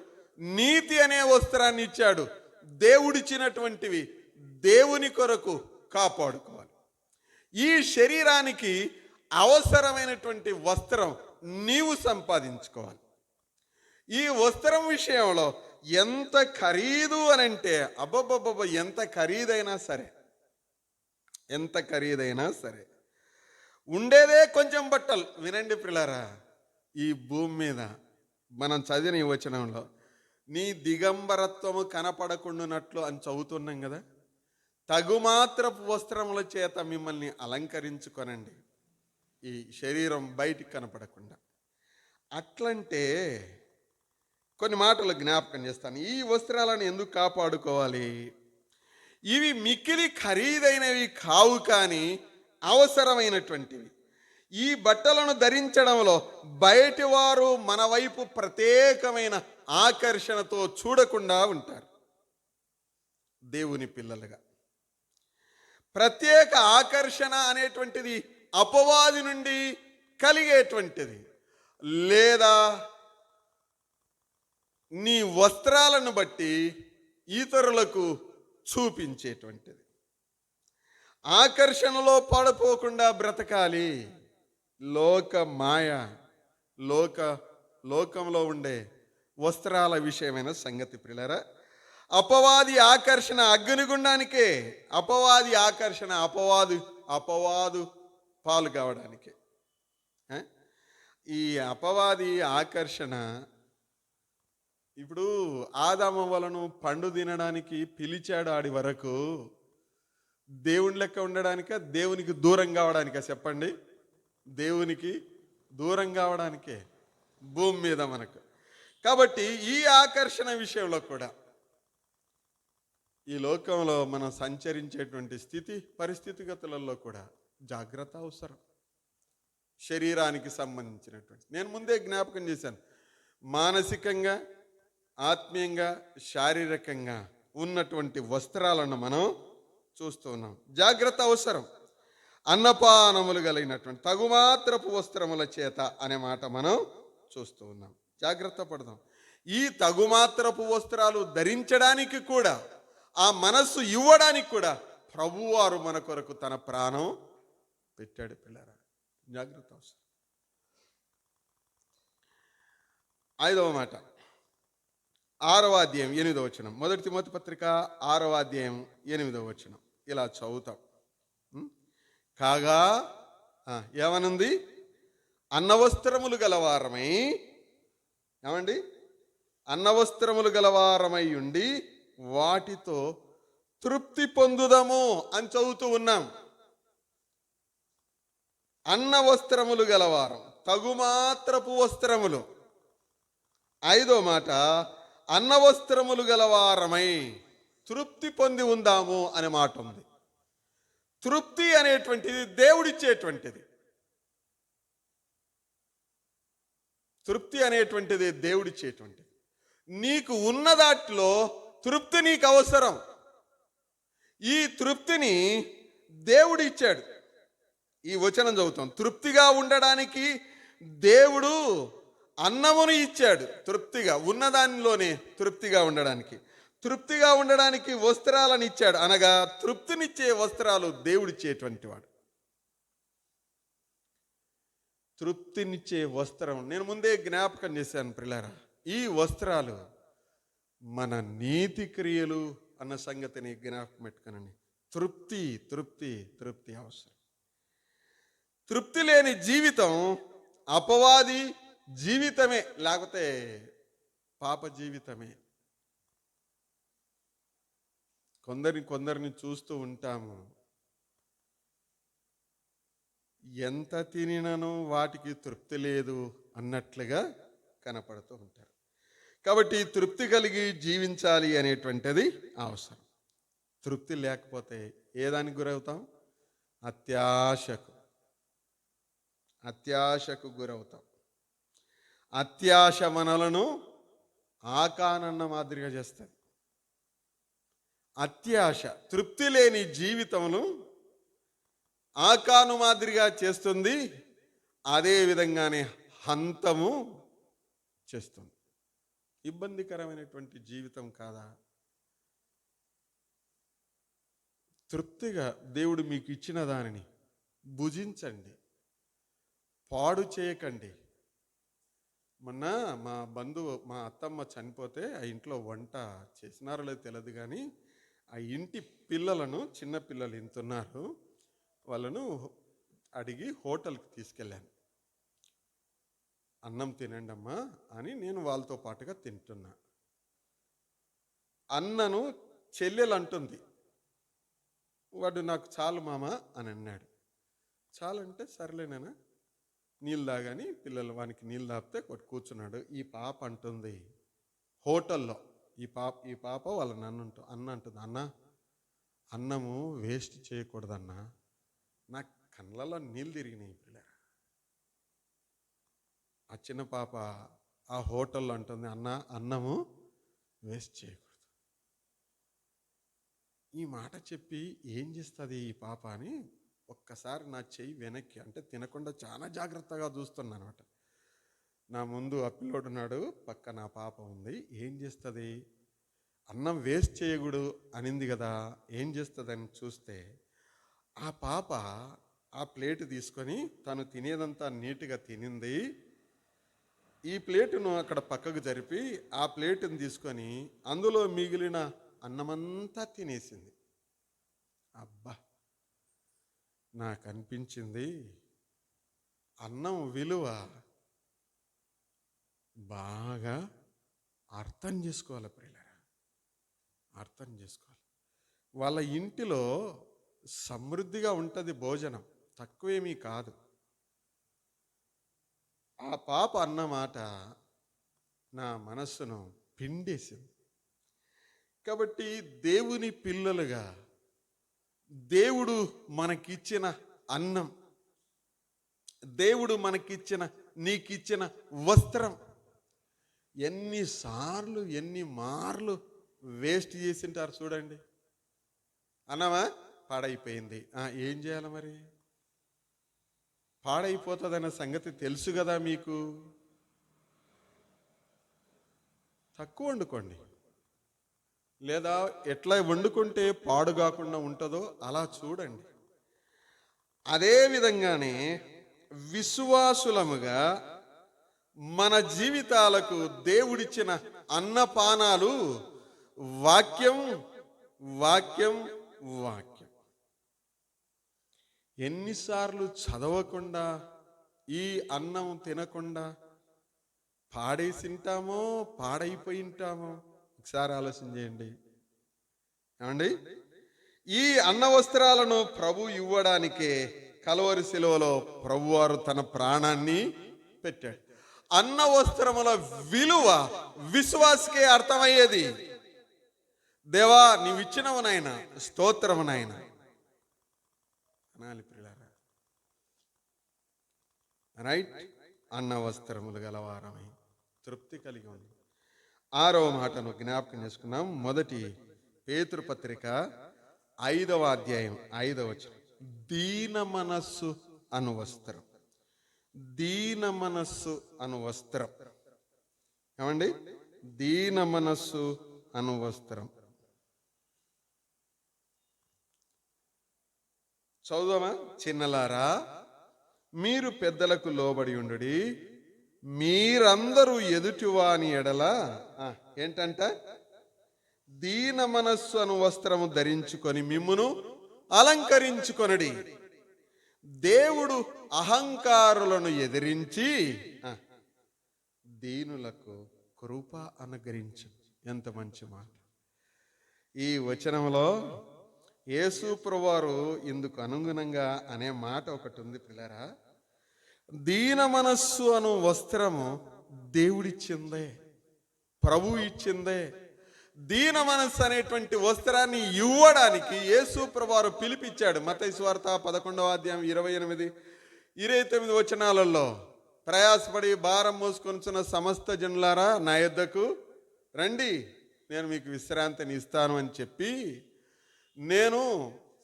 నీతి అనే వస్త్రాన్ని ఇచ్చాడు. దేవుడిచ్చినటువంటివి దేవుని కొరకు కాపాడుకోవాలి. ఈ శరీరానికి అవసరమైనటువంటి వస్త్రం నీవు సంపాదించుకోవాలి. ఈ వస్త్రం విషయంలో ఎంత ఖరీదు అనంటే అబ్బబ్బబ్బ, ఎంత ఖరీదైనా సరే, ఎంత ఖరీదైనా సరే, ఉండేదే కొంచెం బట్టలు. వినండి పిల్లరా, ఈ భూమి మీద మనం చదివిన ఈ వచనంలో నీ దిగంబరత్వము కనపడకుండానట్లు అని చదువుతున్నాం కదా. తగుమాత్రపు వస్త్రముల చేత మిమ్మల్ని అలంకరించుకొనండి, ఈ శరీరం బయటికి కనపడకుండా. అట్లంటే కొన్ని మాటలు జ్ఞాపకం చేస్తాను. ఈ వస్త్రాలను ఎందుకు కాపాడుకోవాలి? ఇవి మిక్కిలి ఖరీదైనవి కావు, కానీ అవసరమైనటువంటివి. ఈ బట్టలను ధరించడంలో బయటి వారు మన వైపు ప్రత్యేకమైన ఆకర్షణతో చూడకుండా ఉంటారు. దేవుని పిల్లలుగా ప్రత్యేక ఆకర్షణ అనేటువంటిది అపవాది నుండి కలిగేటువంటిది, లేదా నీ వస్త్రాలను బట్టి ఇతరులకు చూపించేటువంటిది. ఆకర్షణలో పడిపోకుండా బ్రతకాలి. లోక మాయ, లోకంలో ఉండే వస్త్రాల విషయమైన సంగతి ప్రియులారా. అపవాది ఆకర్షణ అగ్నిగుండానికే, అపవాది ఆకర్షణ అపవాదు పాలు కావడానికే. ఈ అపవాది ఆకర్షణ ఇప్పుడు ఆదామవ్వలను పండు తినడానికి పిలిచాడు. ఆడి వరకు దేవుని లెక్క ఉండడానిక, దేవునికి దూరం కావడానిక? చెప్పండి. దేవునికి దూరం కావడానికే భూమి మీద మనకు. కాబట్టి ఈ ఆకర్షణ విషయంలో కూడా ఈ లోకంలో మనం సంచరించేటువంటి పరిస్థితిగతులలో కూడా జాగ్రత్త అవసరం. శరీరానికి సంబంధించినటువంటి నేను ముందే జ్ఞాపకం చేశాను, మానసికంగా, ఆత్మీయంగా, శారీరకంగా ఉన్నటువంటి వస్త్రాలను మనం చూస్తూ ఉన్నాం. జాగ్రత్త అవసరం. అన్నపానములు కలిగినటువంటి తగుమాత్రపు వస్త్రముల చేత అనే మాట మనం చూస్తూ ఉన్నాం. జాగ్రత్త పడదాం. ఈ తగుమాత్రపు వస్త్రాలు ధరించడానికి కూడా, ఆ మనస్సు ఇవ్వడానికి కూడా ప్రభువారు మన కొరకు తన ప్రాణం పెట్టాడు. పిల్లరా, జాగ్రత్త అవసరం. 5వ మాట, 6వ అధ్యాయం 8వ వచనం. మొదటి తిమోతి పత్రిక 6వ అధ్యాయం 8వ వచనం ఇలా చదువుతాం. కాగా ఏమనుంది? అన్నవస్త్రములు గలవారమై, ఏమండి, అన్నవస్త్రములు గలవారమై ఉండి వాటితో తృప్తి పొందుదము అని చదువుతూ ఉన్నాం. అన్న వస్త్రములు గలవారం, తగుమాత్రపు వస్త్రములు. 5వ మాట, అన్న వస్త్రములు గలవారమై తృప్తి పొంది ఉందాము అనే మాట ఉంది. తృప్తి అనేటువంటిది దేవుడిచ్చేటువంటిది. తృప్తి అనేటువంటిది దేవుడిచ్చేటువంటిది. నీకు ఉన్న దాంట్లో తృప్తి నీకు అవసరం. ఈ తృప్తిని దేవుడు ఇచ్చాడు. ఈ వచనం చదువుతాం. తృప్తిగా ఉండడానికి దేవుడు అన్నమును ఇచ్చాడు. తృప్తిగా ఉన్నదానిలోనే తృప్తిగా ఉండడానికి, తృప్తిగా ఉండడానికి వస్త్రాలను ఇచ్చాడు. అనగా తృప్తినిచ్చే వస్త్రాలు దేవుడిచ్చేటువంటి వాడు. తృప్తినిచ్చే వస్త్రం నేను ముందే జ్ఞాపకం చేశాను ప్రియులారా. ఈ వస్త్రాలు మన నీతి క్రియలు అన్న సంగతిని జ్ఞాపకం పెట్టుకునండి. తృప్తి తృప్తి తృప్తి అవసరం. తృప్తి లేని జీవితం అపవాది జీవితమే, లేకపోతే పాప జీవితమే. కొందరిని చూస్తూ ఉంటాము, ఎంత తినినను వాటికి తృప్తి లేదు అన్నట్లుగా కనపడుతూ ఉంటారు. కాబట్టి తృప్తి కలిగి జీవించాలి అనేటువంటిది అవసరం. తృప్తి లేకపోతే ఏదానికి గురవుతాం? అత్యాశకు గురవుతాం. అత్యాశ మనలను ఆకానన్న మాదిరిగా చేస్తుంది. అత్యాశ తృప్తి లేని జీవితమును ఆకాను మాదిరిగా చేస్తుంది. అదే విధంగానే హంతము చేస్తుంది. ఇబ్బందికరమైనటువంటి జీవితం కాదా? తృప్తిగా దేవుడు మీకు ఇచ్చిన దానిని భుజించండి, పాడు చేయకండి. మొన్న మా అత్తమ్మ చనిపోతే ఆ ఇంట్లో వంట చేసినారో లేదో తెలియదు, కానీ ఆ ఇంటి పిల్లలను, చిన్న పిల్లలు ఇంతున్నారు, వాళ్ళను అడిగి హోటల్కి తీసుకెళ్ళాను. అన్నం తినండి అమ్మా అని నేను వాళ్ళతో పాటుగా తింటున్నా. అన్నను చెల్లెలు అంటుంది, వాడు నాకు చాలు మామ అని అన్నాడు. చాలంటే సర్లేనా నీళ్ళు తాగని పిల్లలు వానికి నీళ్ళు తాపితే కూర్చున్నాడు. ఈ పాప అంటుంది హోటల్లో, ఈ పాప వాళ్ళ అన్న అంటుంది, అన్నము వేస్ట్ చేయకూడదన్నా. నా కళ్ళలో నీళ్ళు తిరిగినాయి పిల్ల. ఆ చిన్న పాప ఆ హోటల్లో అంటుంది, అన్నము వేస్ట్ చేయకూడదు. ఈ మాట చెప్పి ఏం చేస్తుంది ఈ పాప అని ఒక్కసారి నా చెయ్యి వెనక్కి, అంటే తినకుండా చాలా జాగ్రత్తగా చూస్తున్నాను అనమాట. నా ముందు ఆ పిల్లోడున్నాడు, పక్క నా పాప ఉంది. ఏం చేస్తుంది? అన్నం వేస్ట్ చేయకూడదు అనింది కదా, ఏం చేస్తుంది అని చూస్తే ఆ పాప ఆ ప్లేట్ తీసుకొని తను తినేదంతా నీట్గా తినింది. ఈ ప్లేటును అక్కడ పక్కకు జరిపి ఆ ప్లేటును తీసుకొని అందులో మిగిలిన అన్నమంతా తినేసింది. అబ్బా, నాకు అనిపించింది అన్నం విలువ బాగా అర్థం చేసుకోవాలి ప్రియులారా, అర్థం చేసుకోవాలి. వాళ్ళ ఇంటిలో సమృద్ధిగా ఉంటుంది భోజనం, తక్కువేమీ కాదు. ఆ పాప అన్న మాట నా మనస్సును పిండేసింది. కాబట్టి దేవుని పిల్లలుగా దేవుడు మనకిచ్చిన అన్నం, దేవుడు మనకిచ్చిన నీకిచ్చిన వస్త్రం ఎన్ని మార్లు వేస్ట్ చేసింటారు చూడండి. అన్నమా పాడైపోయింది, ఏం చేయాలి మరి? పాడైపోతుందన్న సంగతి తెలుసు కదా మీకు. తక్కువ వండుకోండి, లేదా ఎట్లా వండుకుంటే పాడు కాకుండా ఉంటుందో అలా చూడండి. అదే విధంగానే విశ్వాసులముగా మన జీవితాలకు దేవుడిచ్చిన అన్నపానాలు వాక్యం వాక్యం వాక్యం. ఎన్నిసార్లు చదవకుండా ఈ అన్నం తినకుండా పాడేసింటామో పాడైపోయింటామో ఒకసారి ఆలోచన చేయండి. ఏమండి, ఈ అన్న వస్త్రాలను ప్రభు ఇవ్వడానికే కల్వరి శిలువలో ప్రభువారు తన ప్రాణాన్ని పెట్టాడు. అన్న వస్త్రముల విలువ విశ్వాసకే అర్థమయ్యేది. దేవా నీవిచ్చినవు నాయనా, స్తోత్రము నాయనా అనాలి ప్రియులారా. రైట్, అన్న వస్త్రములు గలవారమై తృప్తి కలిగి ఉంది. 6వ మాటను జ్ఞాపకం చేసుకున్నాం. మొదటి పేతురు పత్రిక 5వ అధ్యాయం 5వ వచనం. దీన మనస్సు అను వస్త్రం, దీన మనస్సు అను వస్త్రం. ఏమండి, దీన మనస్సు అను వస్త్రం. చదువుదామా? చిన్నలారా, మీరు పెద్దలకు లోబడి ఉండుడి, మీరందరూ ఎదుటివాని ఎడల ఏంటంట దీన మనస్సు అను వస్త్రము ధరించుకొని మిమ్మును అలంకరించుకొనడి. దేవుడు అహంకారులను ఎదిరించి దీనులకు కృప అనుగ్రహించు. ఎంత మంచి మాట! ఈ వచనంలో యేసు ప్రభువారు ఇందుకు అనుగుణంగా అనే మాట ఒకటి ఉంది పిల్లరా. దీన మనస్సు అను వస్త్రము దేవుడిచ్చిందే, ప్రభు ఇచ్చిందే. దీన మనస్సు అనేటువంటి వస్త్రాన్ని ఇవ్వడానికి యేసు ప్రభువారు పిలిపించాడు. మత్తయి సువార్త 11వ అధ్యాయం 28, 29 వచనాలలో, ప్రయాసపడి భారం మోసుకొనుచున్న సమస్త జనులారా నా యొద్దకు రండి, నేను మీకు విశ్రాంతిని ఇస్తాను అని చెప్పి, నేను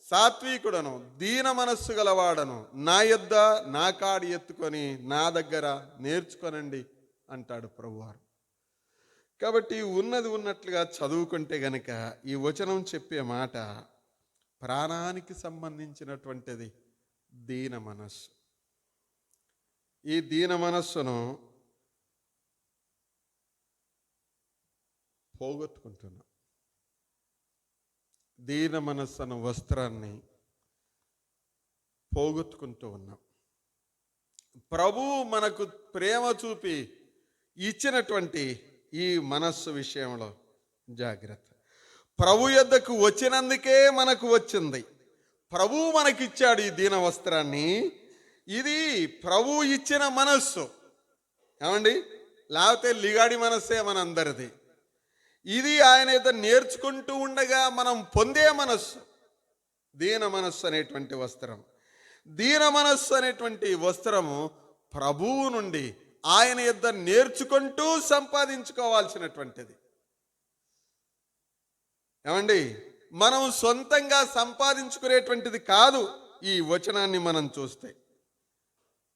సాత్వికుడను, దీన మనస్సు గలవాడను, నా యొద్ద నా కాడి ఎత్తుకొని నా దగ్గర నేర్చుకొనండి అంటాడు ప్రభువారు. కాబట్టి ఉన్నది ఉన్నట్లుగా చదువుకుంటే గనక ఈ వచనం చెప్పే మాట ప్రాణానికి సంబంధించినటువంటిది. దీన మనస్సు. ఈ దీన మనస్సును పోగొట్టుకుంటున్నాం. దీన మనస్సును వస్త్రాన్ని పోగొట్టుకుంటూ ఉన్నాం. ప్రభువు మనకు ప్రేమ చూపి ఇచ్చినటువంటి ఈ మనస్సు విషయంలో జాగ్రత్త. ప్రభు యొద్దకు వచ్చినందుకే మనకు వచ్చింది. ప్రభువు మనకిచ్చాడు ఈ దీన వస్త్రాన్ని. ఇది ప్రభు ఇచ్చిన మనస్సు. ఏమండి? లేకపోతే లిగాడి మనస్సే మనందరిది. ఇది ఆయన ఏదో నేర్చుకుంటూ ఉండగా మనం పొందే మనస్సు, దీన మనస్సు అనేటువంటి వస్త్రం. దీన మనస్సు అనేటువంటి వస్త్రము ప్రభువు నుండి ఆయన యొద్ద నేర్చుకుంటూ సంపాదించుకోవాల్సినటువంటిది. ఏమండి? మనం సొంతంగా సంపాదించుకునేటువంటిది కాదు. ఈ వచనాన్ని మనం చూస్తే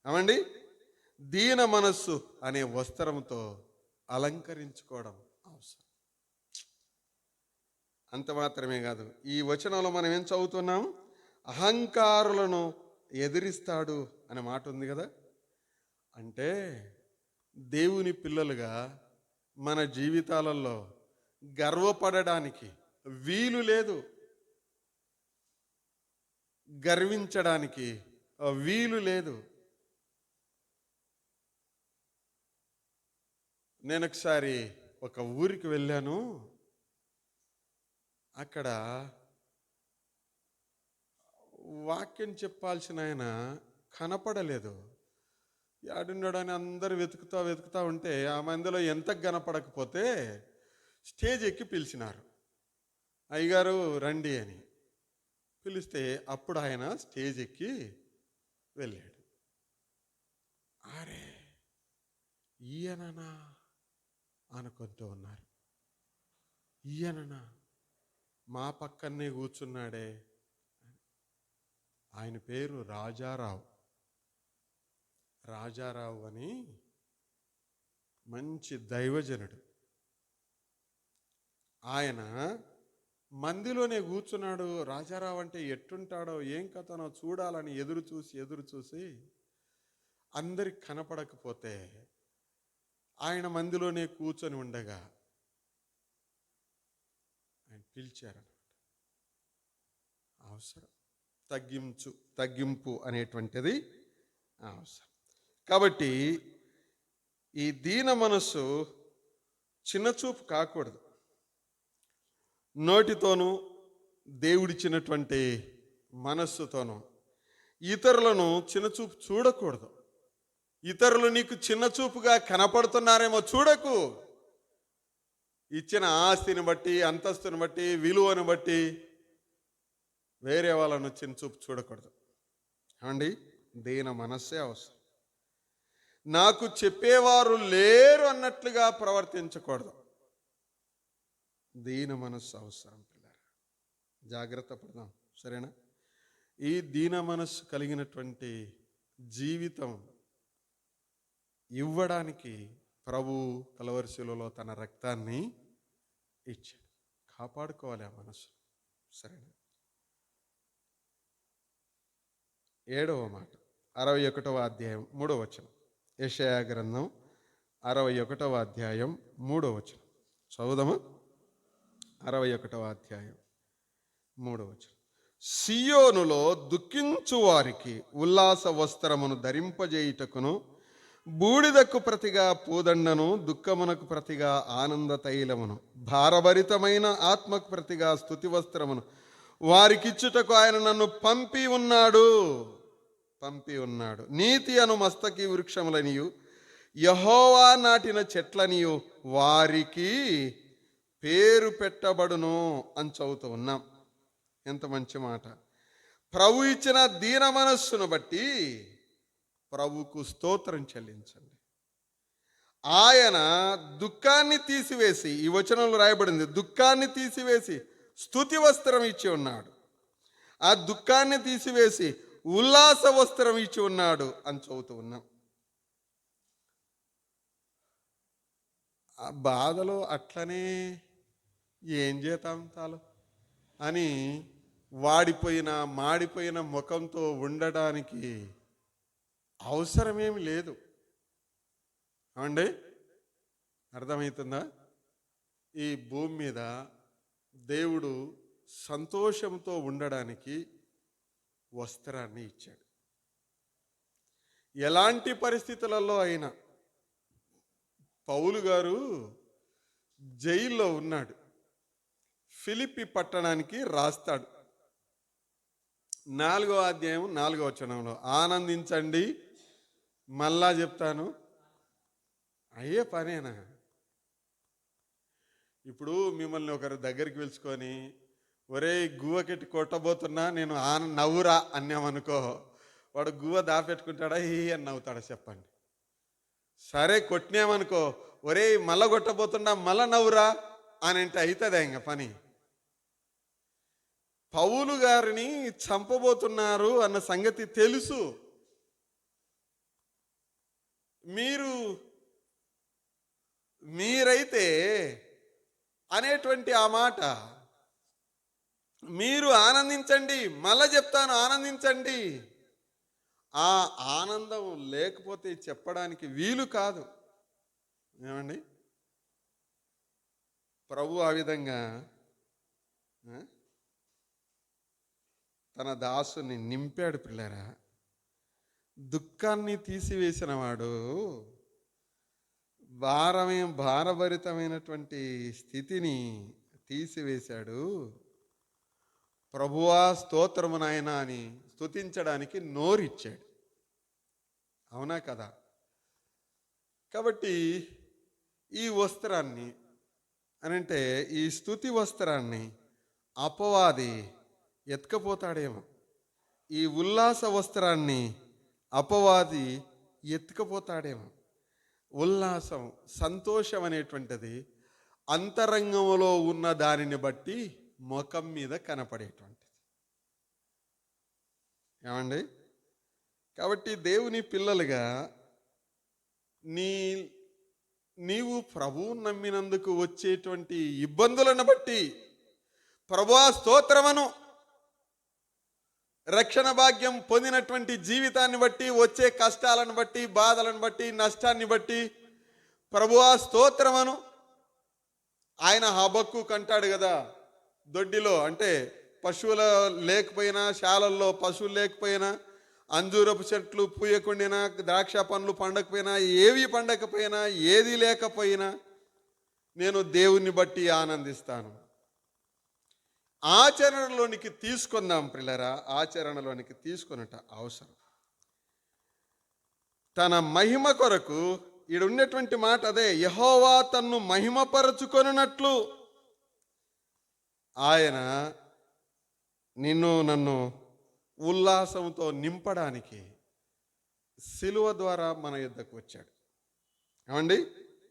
ఏమండి, దీన మనస్సు అనే వస్త్రంతో అలంకరించుకోవడం అవసరం. అంత మాత్రమే కాదు, ఈ వచనంలో మనం ఏం చదువుతున్నాం? అహంకారులను ఎదిరిస్తాడు అనే మాట ఉంది కదా. అంటే దేవుని పిల్లలుగా మన జీవితాలలో గర్వపడడానికి వీలు లేదు, గర్వించడానికి వీలు లేదు. నేను ఒకసారి ఒక ఊరికి వెళ్ళాను. అక్కడ వాక్యం చెప్పాల్సిన ఆయన కనపడలేదు. యాడున్నాడు అని అందరు వెతుకుతా ఉంటే ఆ మందిలో ఎంత కనపడకపోతే స్టేజ్ ఎక్కి పిలిచినారు. అయ్యగారు రండి అని పిలిస్తే అప్పుడు ఆయన స్టేజ్ ఎక్కి వెళ్ళాడు. అరే ఈయననా అనుకుంటూ ఉన్నారు. ఈయననా మా పక్కనే కూర్చున్నాడే. ఆయన పేరు రాజారావు. రాజారావు అని మంచి దైవజనుడు. ఆయన మందిలోనే కూర్చున్నాడు. రాజారావు అంటే ఎట్టుంటాడో ఏం కథనో చూడాలని ఎదురు చూసి అందరికి కనపడకపోతే ఆయన మందిలోనే కూర్చొని ఉండగా ఆయన పిలిచారన్నమాట. అవసరం తగ్గింపు అనేటువంటిది అవసరం. కాబట్టి ఈ దీన మనస్సు చిన్నచూపు కాకూడదు. నోటితోనూ దేవుడిచ్చినటువంటి మనస్సుతోనూ ఇతరులను చిన్నచూపు చూడకూడదు. ఇతరులు నీకు చిన్నచూపుగా కనపడుతున్నారేమో చూడకు. ఇచ్చిన ఆస్తిని బట్టి, అంతస్తుని బట్టి, విలువను బట్టి వేరే వాళ్ళను చిన్నచూపు చూడకూడదు. ఏమండి? దీన మనస్సే అవసరం. నాకు చెప్పేవారు లేరు అన్నట్లుగా ప్రవర్తించకూడదు. దీన మనస్సు అవసరం పిల్లరా. జాగ్రత్త పడదాం, సరేనా? ఈ దీన మనస్సు కలిగినటువంటి జీవితం ఇవ్వడానికి ప్రభు కలవరి శిలువలో తన రక్తాన్ని ఇచ్చాడు. కాపాడుకోవాలి ఆ మనస్సు, సరేనా? 7వ మాట 61వ అధ్యాయం 3వ వచనం. యెషయా గ్రంథం 61వ అధ్యాయం 3వ వచనం చదువుదామా? 61వ అధ్యాయం 3వ వచనం. సియోనులో దుఃఖించు వారికి ఉల్లాస వస్త్రమును ధరింపజేయుటకును, బూడిదకు ప్రతిగా పూదండను, దుఃఖమునకు ప్రతిగా ఆనంద తైలమును, భారభరితమైన ఆత్మకు ప్రతిగా స్తుతి వస్త్రమును వారికిచ్చుటకు ఆయన నన్ను పంపి ఉన్నాడు. నీతి అను మస్తకి వృక్షములనియు, యెహోవా నాటిన చెట్లనియు వారికి పేరు పెట్టబడును అని చదువుతూ ఉన్నాం. ఎంత మంచి మాట. ప్రభు ఇచ్చిన దీన మనస్సును బట్టి ప్రభుకు స్తోత్రం చెల్లించండి. ఆయన దుఃఖాన్ని తీసివేసి, ఈ వచనంలో రాయబడింది, దుఃఖాన్ని తీసివేసి స్తుతి వస్త్రం ఇచ్చి ఉన్నాడు. ఆ దుఃఖాన్ని తీసివేసి ఉల్లాస వస్త్రం ఇచ్చి ఉన్నాడు అని చదువుతూ ఉన్నాం. ఆ బాధలో అట్లనే ఏం చేద్దాం చాలు అని వాడిపోయిన మాడిపోయిన ముఖంతో ఉండడానికి అవసరమేమి లేదు. అవండి, అర్థమవుతుందా? ఈ భూమి మీద దేవుడు సంతోషంతో ఉండడానికి వస్త్రాన్ని ఇచ్చాడు. ఎలాంటి పరిస్థితులలో అయినా. పౌలు గారు జైల్లో ఉన్నాడు. ఫిలిప్పి పట్టణానికి రాస్తాడు. 4వ అధ్యాయం 4వ వచనంలో, ఆనందించండి, మళ్ళా చెప్తాను. అయ్యే పనేనా? ఇప్పుడు మిమ్మల్ని ఒకరి దగ్గరికి పిలుచుకొని, ఒరే గువ్వకెట్టి కొట్టబోతున్నా, నేను నవ్వురా అన్నామనుకో, వాడు గువ్వ దాపెట్టుకుంటాడా అని నవ్వుతాడా చెప్పండి? సరే కొట్టినామనుకో, ఒరే మళ్ళా కొట్టబోతున్నా మళ్ళా నవ్వురా అని అంటే అవుతుందా ఇంకా పని? పౌలు గారిని చంపబోతున్నారు అన్న సంగతి తెలుసు. మీరైతే అనేటువంటి ఆ మాట, మీరు ఆనందించండి, మళ్ళా చెప్తాను ఆనందించండి. ఆ ఆనందం లేకపోతే చెప్పడానికి వీలు కాదు. ఏమండి? ప్రభు ఆ విధంగా తన దాసుని నింపాడు. పిల్లరా, దుఃఖాన్ని తీసివేసిన వాడు, భారభరితమైనటువంటి స్థితిని తీసివేశాడు. ప్రభువా స్తోత్రము నాయనా అని స్తుతించడానికి నోరిచ్చాడు. అవునా కదా? కాబట్టి ఈ వస్త్రాన్ని అనంటే, ఈ స్తుతి వస్త్రాన్ని అపవాది ఎత్తుకపోతాడేమో. ఈ ఉల్లాస వస్త్రాన్ని అపవాది ఎత్తుకపోతాడేమో. ఉల్లాసం, సంతోషం అనేటువంటిది అంతరంగంలో ఉన్న దానిని బట్టి ముఖం మీద కనపడేటువంటిది. ఏమండి? కాబట్టి దేవుని పిల్లలుగా నీవు ప్రభువు నమ్మినందుకు వచ్చేటువంటి ఇబ్బందులను బట్టి ప్రభువా స్తోత్రమను, రక్షణ భాగ్యం పొందినటువంటి జీవితాన్ని బట్టి, వచ్చే కష్టాలను బట్టి, బాధలను బట్టి, నష్టాన్ని బట్టి ప్రభువా స్తోత్రమను. ఆయన హబక్కు కంటాడు కదా, దొడ్డిలో అంటే పశువుల లేకపోయినా, శాలల్లో పశువులు లేకపోయినా, అంజూరపు చెట్లు పూయకుండినా, ద్రాక్ష పండ్లు పండకపోయినా, ఏవి పండకపోయినా, ఏది లేకపోయినా నేను దేవుణ్ణి బట్టి ఆనందిస్తాను. ఆచరణలోనికి తీసుకుందాం పిల్లరా. ఆచరణలోనికి తీసుకొనుట అవసరం. తన మహిమ కొరకు, ఈడ ఉన్నటువంటి మాట అదే, యెహోవా తన్ను మహిమపరచుకొనున్నట్లు ఆయన నిన్ను నన్ను ఉల్లాసంతో నింపడానికి సిలువ ద్వారా మన యుద్ధకు వచ్చాడు. ఏమండి?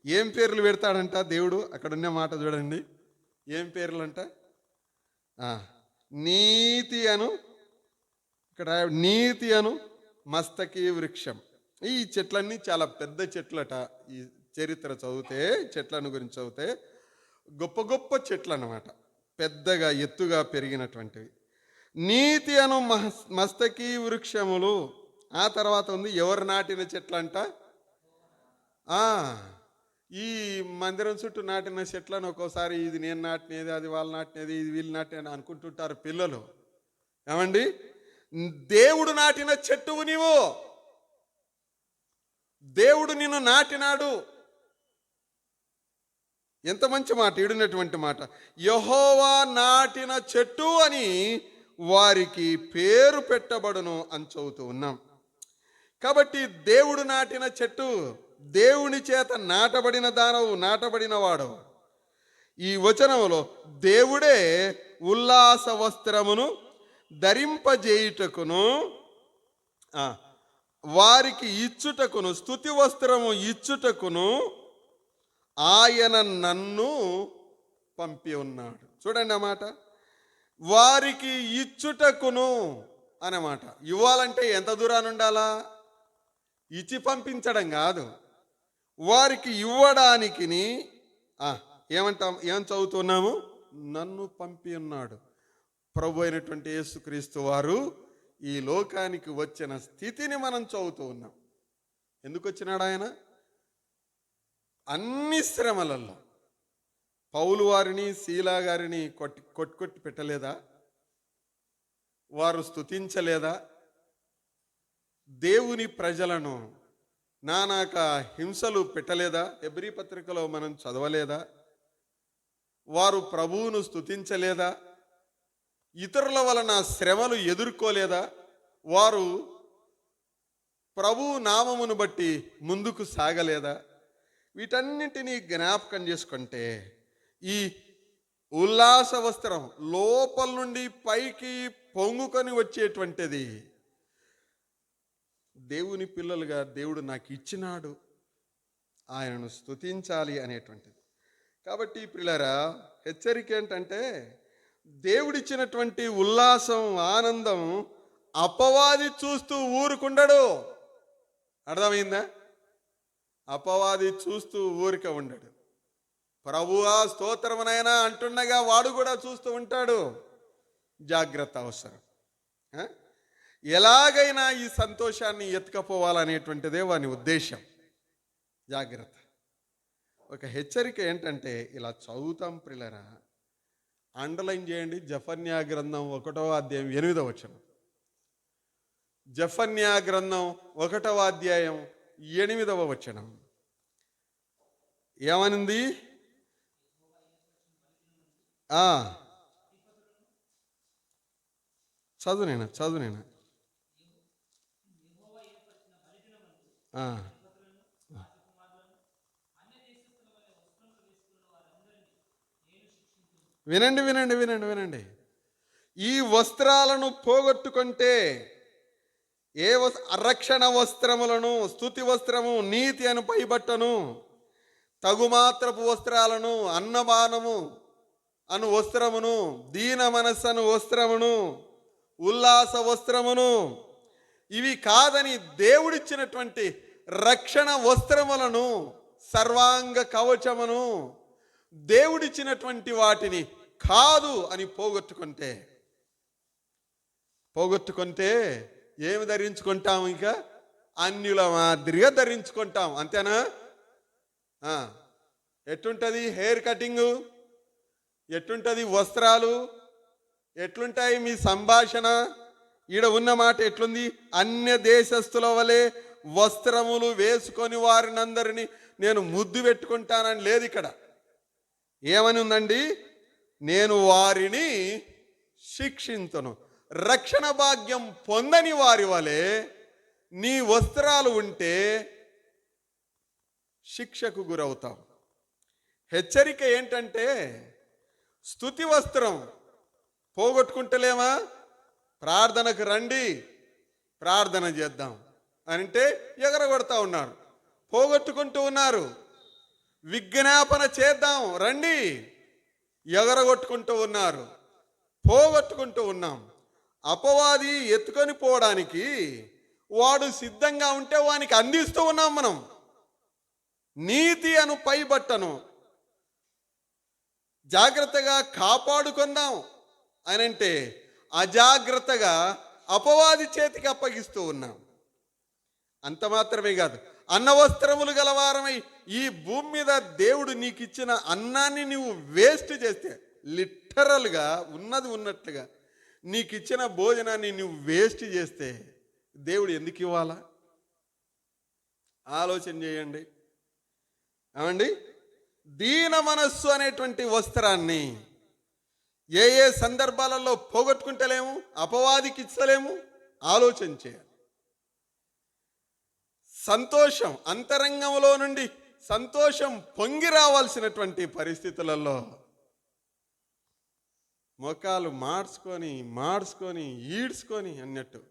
ఏం పేర్లు పెడతాడంట దేవుడు? అక్కడ ఉన్న మాట చూడండి. ఏం పేర్లు అంట? నీతి అను, ఇక్కడ నీతి అను మస్తకి వృక్షం. ఈ చెట్లన్నీ చాలా పెద్ద చెట్లట. ఈ చరిత్ర చదివితే, చెట్లను గురించి చదివితే గొప్ప గొప్ప చెట్లు అన్నమాట, పెద్దగా ఎత్తుగా పెరిగినటువంటివి. నీతి అను మస్తకి వృక్షములు. ఆ తర్వాత ఉంది ఎవరు నాటిన చెట్లంట? ఈ మందిరం చుట్టూ నాటిన చెట్లను ఒక్కోసారి ఇది నేను నాటినది, అది వాళ్ళు నాటినది, ఇది వీళ్ళు నాటినది అనుకుంటుంటారు పిల్లలు. ఏమండి? దేవుడు నాటిన చెట్టువు నీవు. దేవుడు నిన్ను నాటినాడు. ఎంత మంచి మాట, ఈడున్నటువంటి మాట. యెహోవా నాటిన చెట్టు అని వారికి పేరు పెట్టబడును అని చదువుతూ ఉన్నాం. కాబట్టి దేవుడు నాటిన చెట్టు, దేవుని చేత నాటబడిన దానవు, నాటబడిన వాడు. ఈ వచనంలో దేవుడే ఉల్లాస వస్త్రమును ధరింపజేయుటకును, వారికి ఇచ్చుటకును, స్తుతి వస్త్రము ఇచ్చుటకును ఆయన నన్ను పంపి ఉన్నాడు. చూడండి ఆ మాట, వారికి ఇచ్చుటకును అన్నమాట. ఇవ్వాలంటే ఎంత దూరాన్ని ఉండాలా? ఇచ్చి పంపించడం కాదు, వారికి ఇవ్వడానికి ఏం చదువుతున్నాము? నన్ను పంపి ఉన్నాడు. ప్రభు అయినటువంటి యేసుక్రీస్తు వారు ఈ లోకానికి వచ్చిన స్థితిని మనం చదువుతూ ఉన్నాం. ఎందుకు వచ్చినాడు ఆయన? అన్ని శ్రమలలో పౌలు వారిని, శీలా గారిని కొట్టి పెట్టలేదా? వారు స్తుతించలేదా? దేవుని ప్రజలను నానాక హింసలు పెట్టలేదా? హెబ్రీ పత్రికలో మనం చదవలేదా? వారు ప్రభువును స్తుతించలేదా? ఇతరుల వలన శ్రమలు ఎదుర్కోలేదా? వారు ప్రభువు నామమును బట్టి ముందుకు సాగలేదా? వీటన్నిటినీ జ్ఞాపకం చేసుకుంటే ఈ ఉల్లాస వస్త్రం లోపల నుండి పైకి పొంగుకొని వచ్చేటువంటిది దేవుని పిల్లలుగా దేవుడు నాకు ఇచ్చినాడు, ఆయనను స్తుతించాలి అనేటువంటిది. కాబట్టి పిల్లరా, హెచ్చరిక ఏంటంటే దేవుడిచ్చినటువంటి ఉల్లాసం, ఆనందం అపవాది చూస్తూ ఊరుకుండడు. అర్థమైందా? అపవాది చూస్తూ ఊరిక ఉండడు. ప్రభువా స్తోత్రమునైనా అంటుండగా వాడు కూడా చూస్తూ ఉంటాడు. జాగ్రత్త అవసరం. ఎలాగైనా ఈ సంతోషాన్ని ఎత్తుకపోవాలనేటువంటిదే వాని ఉద్దేశం. జాగ్రత్త. ఒక హెచ్చరిక ఏంటంటే ఇలా చదువుతాం ప్రియులరా, అండర్లైన్ చేయండి. జెఫన్యా గ్రంథం 1వ అధ్యాయం 8వ వచనం. జెఫన్యా గ్రంథం 1వ అధ్యాయం 8వ వచనం ఏమనింది? చదువు నేను వినండి. ఈ వస్త్రాలను పోగొట్టుకుంటే రక్షణ వస్త్రములను, స్తుతి వస్త్రము, నీతి అను పైబట్టను, తగుమాత్రపు వస్త్రాలను, అన్నమానము అను వస్త్రమును, దీన మనస్సను వస్త్రమును, ఉల్లాస వస్త్రమును, ఇవి కాదని దేవుడిచ్చినటువంటి రక్షణ వస్త్రములను, సర్వాంగ కవచమును, దేవుడిచ్చినటువంటి వాటిని కాదు అని పోగొట్టుకుంటే ఏమి ధరించుకుంటాం? ఇంకా అన్యుల మాదిరిగా ధరించుకుంటాం. అంతేనా? ఎట్లుంటుంది హెయిర్ కటింగు? ఎట్లుంటుంది వస్త్రాలు? ఎట్లుంటాయి మీ సంభాషణ? ఈడ ఉన్న మాట ఎట్లుంది? అన్య దేశస్థుల వలె వస్త్రములు వేసుకొని వారినందరినీ నేను ముద్దు పెట్టుకుంటానని లేదు. ఇక్కడ ఏమని ఉందండి? నేను వారిని శిక్షింతును. రక్షణ భాగ్యం పొందని వారి వలె నీ వస్త్రాలు ఉంటే శిక్షకు గురవుతాం. హెచ్చరిక ఏంటంటే స్తుతి వస్త్రం పోగొట్టుకుంటలేమా? ప్రార్థనకు రండి, ప్రార్థన చేద్దాం అంటే ఎగరగొడతా ఉన్నారు, పోగొట్టుకుంటూ ఉన్నారు. విజ్ఞాపన చేద్దాం రండి, ఎగరగొట్టుకుంటూ ఉన్నారు, పోగొట్టుకుంటూ ఉన్నాం. అపవాది ఎత్తుకొని పోవడానికి వాడు సిద్ధంగా ఉంటే వానికి అందిస్తూ ఉన్నాం మనం. నీతి అను పైబట్టను జాగ్రత్తగా కాపాడుకుందాం అని అంటే అజాగ్రత్తగా అపవాది చేతికి అప్పగిస్తూ ఉన్నాం. అంత మాత్రమే కాదు, అన్నవస్త్రములు గలవారమై ఈ భూమి మీద దేవుడు నీకు ఇచ్చిన అన్నాన్ని నువ్వు వేస్ట్ చేస్తే, లిటరల్గా ఉన్నది ఉన్నట్లుగా నీకు ఇచ్చిన భోజనాన్ని నువ్వు వేస్ట్ చేస్తే దేవుడు ఎందుకు ఇవ్వాలా? ఆలోచన చేయండి. ఏమండి, దీన మనస్సు అనేటువంటి వస్త్రాన్ని ఏ ఏ సందర్భాలలో పోగొట్టుకుంటలేము, అపవాదికి ఇచ్చలేము. ఆలోచన చేయాలి. సంతోషం, అంతరంగంలో నుండి సంతోషం పొంగి రావాల్సినటువంటి పరిస్థితులలో మొఖాలు మార్చుకొని ఈడ్చుకొని అన్నట్టు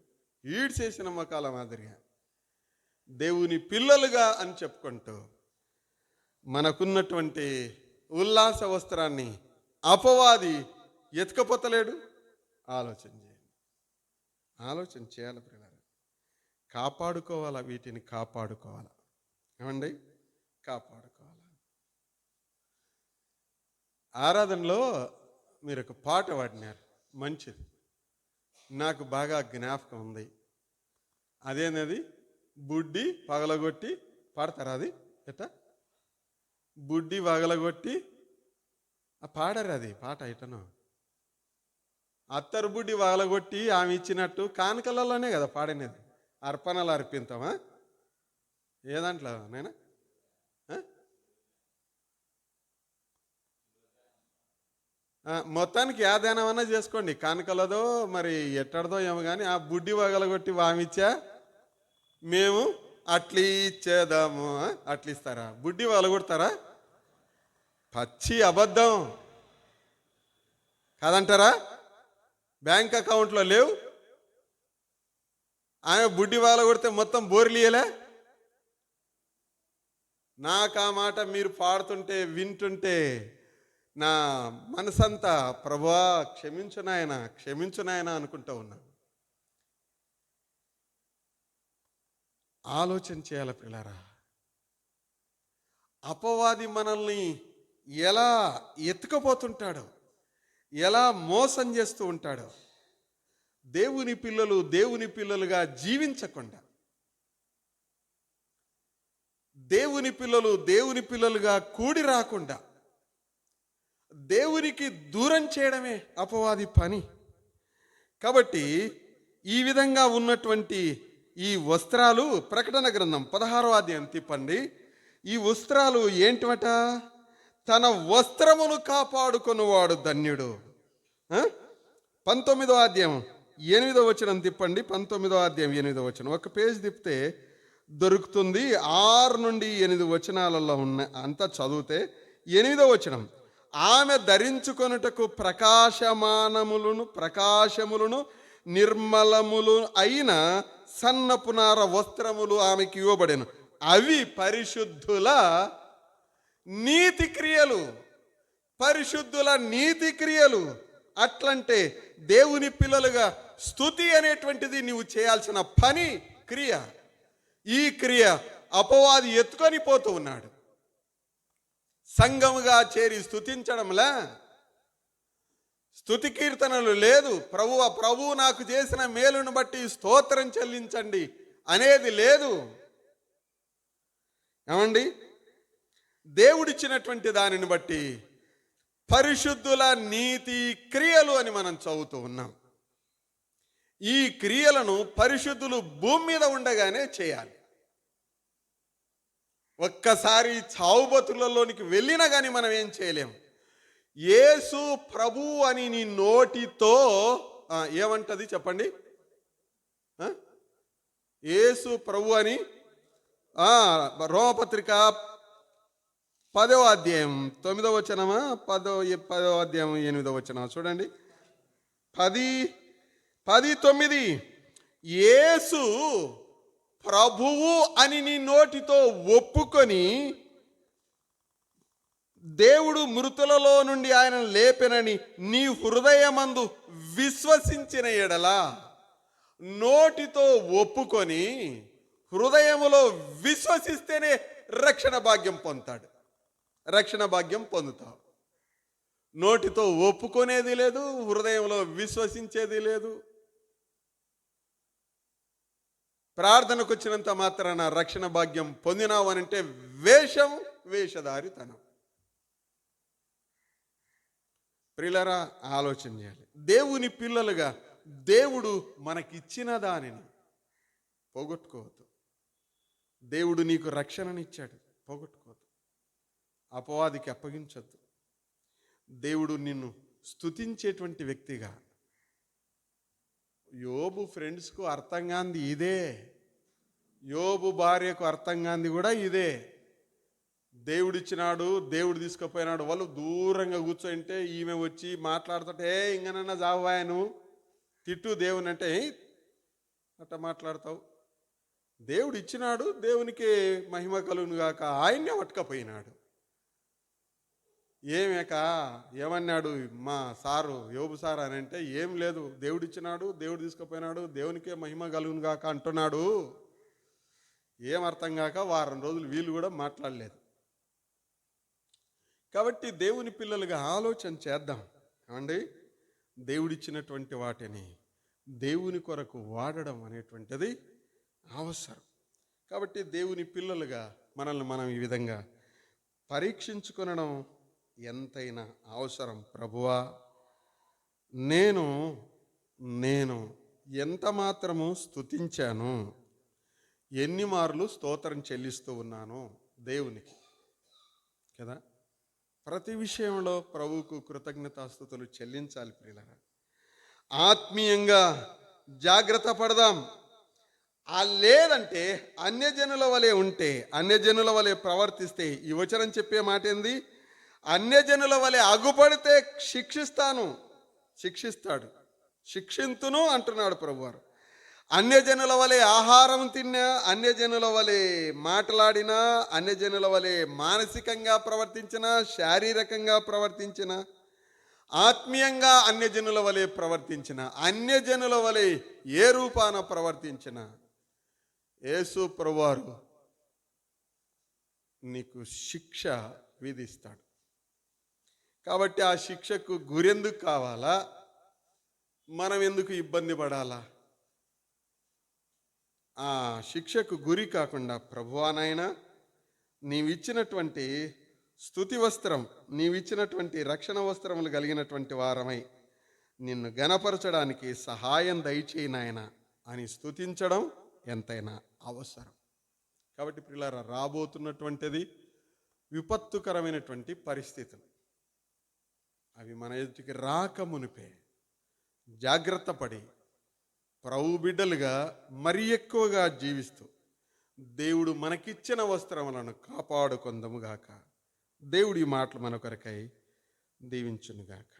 ఈడ్చేసిన మొఖాల మాదిరిగా దేవుని పిల్లలుగా అని చెప్పుకుంటూ మనకున్నటువంటి ఉల్లాస వస్త్రాన్ని అపవాది ఎత్తుకపోతలేడు. ఆలోచన చేయండి. ఆలోచన చేయాలి ప్రియులారా. కాపాడుకోవాలా, వీటిని కాపాడుకోవాలా. ఏమండి, కాపాడుకోవాలా. ఆరాధనలో మీరు ఒక పాట పాడినారు, మంచిది, నాకు బాగా జ్ఞాపకం ఉంది. అదేనది, బుడ్డి పగలగొట్టి పాడతారా? అది ఎట్ట బుడ్డి పగలగొట్టి పాడారు. అది పాట ఎటనో, అత్తరు బుడ్డి పగలగొట్టి ఆమె ఇచ్చినట్టు కానుకలలోనే కదా పాడినది. అర్పణలు అర్పిస్తామా? ఏ దాంట్లో నైనా? మొత్తానికి ఏదైనా చేసుకోండి, కానుకలదో మరి ఎట్టడదో ఏమో కానీ ఆ బుడ్డి పగలగొట్టి వామిచ్చా మేము అట్లా ఇచ్చేద్దాము. అట్లా ఇస్తారా? బుడ్డి పగలగొడతారా? పచ్చి అబద్ధం కాదంటారా? బ్యాంక్ అకౌంట్లో లేవు. ఆమె బుడ్డి పగలగొడితే మొత్తం బోర్లియలే. నాకు ఆ మాట మీరు పాడుతుంటే వింటుంటే నా మనసంతా ప్రభువా క్షమించు నాయనా అనుకుంటూ ఉన్నా. ఆలోచన చేయాలి పిల్లరా. అపవాది మనల్ని ఎలా ఎత్తుకుపోతుంటాడో, ఎలా మోసం చేస్తూ ఉంటాడో. దేవుని పిల్లలుగా జీవించకుండా, దేవుని పిల్లలుగా కూడి రాకుండా దేవునికి దూరం చేయడమే అపవాది పని. కాబట్టి ఈ విధంగా ఉన్నటువంటి ఈ వస్త్రాలు, ప్రకటన గ్రంథం 16వ అధ్యాయం తిప్పండి. ఈ వస్త్రాలు ఏంటివట? తన వస్త్రమును కాపాడుకొనువాడు ధన్యుడు. 19వ అధ్యాయం 8వ వచనం తిప్పండి. 19వ అధ్యాయం 8వ వచనం ఒక పేజ్ తిప్పితే దొరుకుతుంది. 6 నుండి 8 వచనాలలో ఉన్న అంతా చదివితే 8వ వచనం, ఆమె ధరించుకొనుటకు ప్రకాశములను నిర్మలములు అయిన సన్నపునార వస్త్రములు ఆమెకి ఇవ్వబడెను. అవి పరిశుద్ధుల నీతి క్రియలు. పరిశుద్ధుల నీతి క్రియలు. అట్లంటే దేవుని పిల్లలుగా స్తుతి అనేటువంటిది నీవు చేయాల్సిన పని, క్రియ. ఈ క్రియ అపవాది ఎత్తుకొని పోతూ ఉన్నాడు. సంఘముగా చేరి స్తుతించడంలా, స్తుతి కీర్తనలు లేదు, ప్రభువు నాకు చేసిన మేలును బట్టి స్తోత్రం చెల్లించండి అనేది లేదు. ఏమండి, దేవుడిచ్చినటువంటి దానిని బట్టి పరిశుద్ధుల నీతి క్రియలు అని మనం చదువుతూ ఉన్నాం. ఈ క్రియలను పరిశుద్ధులు భూమి మీద ఉండగానే చేయాలి. ఒక్కసారి చావుబతులలోనికి వెళ్ళినా కానీ మనం ఏం చేయలేము. యేసు ప్రభు అని నీ నోటితో ఏమంటది చెప్పండి? యేసు ప్రభు అని రోమపత్రిక 10వ అధ్యాయం 9వ వచనమా, 10వ అధ్యాయం 8వ వచనమా చూడండి. 10:9 యేసు ప్రభువు అని నీ నోటితో ఒప్పుకొని దేవుడు మృతులలో నుండి ఆయన లేపెనని నీ హృదయమందు విశ్వసించిన ఎడల, నోటితో ఒప్పుకొని హృదయములో విశ్వసిస్తేనే రక్షణ భాగ్యం పొందుతాడు. రక్షణ భాగ్యం పొందుతావు. నోటితో ఒప్పుకునేది లేదు, హృదయంలో విశ్వసించేది లేదు. ప్రార్థనకు వచ్చినంత మాత్రాన రక్షణ భాగ్యం పొందినావు అనంటే వేషధారితనం. ప్రియులారా, ఆలోచన చేయాలి. దేవుని పిల్లలుగా దేవుడు మనకిచ్చిన దానిని పోగొట్టుకోవద్దు. దేవుడు నీకు రక్షణనిచ్చాడు, పోగొట్టుకోవద్దు. అపవాదికి అప్పగించొద్దు. దేవుడు నిన్ను స్తుతించేటువంటి వ్యక్తిగా. యోబు ఫ్రెండ్స్కు అర్థం కాంది ఇదే, యోబు భార్యకు అర్థం కాంది కూడా ఇదే. దేవుడిచ్చినాడు, దేవుడు తీసుకుపోయినాడు. వాళ్ళు దూరంగా కూర్చోంటే ఈమె వచ్చి మాట్లాడుతుంటే ఇంకనన్నా జావాయను తిట్టు దేవుని అంటే అట్ట మాట్లాడతావు. దేవుడు ఇచ్చినాడు, దేవునికి మహిమ కలుగును గాక, ఆయన్నే పట్టుకపోయినాడు. ఏమేక ఏమన్నాడు మా సారు, యోబు సార్ అని అంటే ఏం లేదు, దేవుడు ఇచ్చినాడు, దేవుడు తీసుకుపోయినాడు, దేవునికే మహిమ కలుగును గాక అంటున్నాడు. ఏం అర్థం కాక వారం రోజులు వీళ్ళు కూడా మాట్లాడలేదు. కాబట్టి దేవుని పిల్లలుగా ఆలోచన చేద్దాం. ఏమండి, దేవుడిచ్చినటువంటి వాటిని దేవుని కొరకు వాడడం అనేటువంటిది అవసరం. కాబట్టి దేవుని పిల్లలుగా మనల్ని మనం ఈ విధంగా పరీక్షించుకొనడం ఎంతైనా అవసరం. ప్రభువా, నేను నేను ఎంత మాత్రము స్తుతించాను, ఎన్ని మార్లు స్తోత్రం చెల్లిస్తూ ఉన్నాను దేవునికి కదా. ప్రతి విషయంలో ప్రభువుకు కృతజ్ఞతాస్తుతులు చెల్లించాలి. ప్రియులారా, ఆత్మీయంగా జాగ్రత్త పడదాం. లేదంటే అన్యజనుల వలె ఉంటే, అన్యజనుల వలె ప్రవర్తిస్తే, ఈ వచనం చెప్పే మాట ఏంది? అన్యజనుల వలె అగుపడితే శిక్షిస్తాడు, శిక్షింతును అంటున్నాడు ప్రభువారు. అన్యజనుల వలె ఆహారం తిన్నా, అన్యజనుల వలె మాట్లాడినా, అన్యజనుల వలె మానసికంగా ప్రవర్తించినా, శారీరకంగా ప్రవర్తించినా, ఆత్మీయంగా అన్యజనుల వలె ప్రవర్తించిన, అన్యజనుల వలె ఏ రూపాన ప్రవర్తించిన, యేసు ప్రభువారు నీకు శిక్ష విధిస్తాడు. కాబట్టి ఆ శిక్షకు గురెందుకు కావాలా? మనం ఎందుకు ఇబ్బంది పడాలా? ఆ శిక్షకు గురి కాకుండా, ప్రభువానైనా నీవిచ్చినటువంటి స్తుతి వస్త్రం, నీవిచ్చినటువంటి రక్షణ వస్త్రములు కలిగినటువంటి వారమై నిన్ను గణపరచడానికి సహాయం దయచేయి నాయన అని స్తుతించడం ఎంతైనా అవసరం. కాబట్టి ప్రియులారా, రాబోతున్నటువంటిది విపత్తుకరమైనటువంటి పరిస్థితులు. అవి మన ఎదుటికి రాకమునిపే జాగ్రత్త పడి ప్రభు బిడ్డలుగా మరి ఎక్కువగా జీవిస్తూ దేవుడు మనకిచ్చిన వస్త్రములను కాపాడుకొందముగాక. దేవుడి మాటలు మన కొరకై దీవించునుగాక.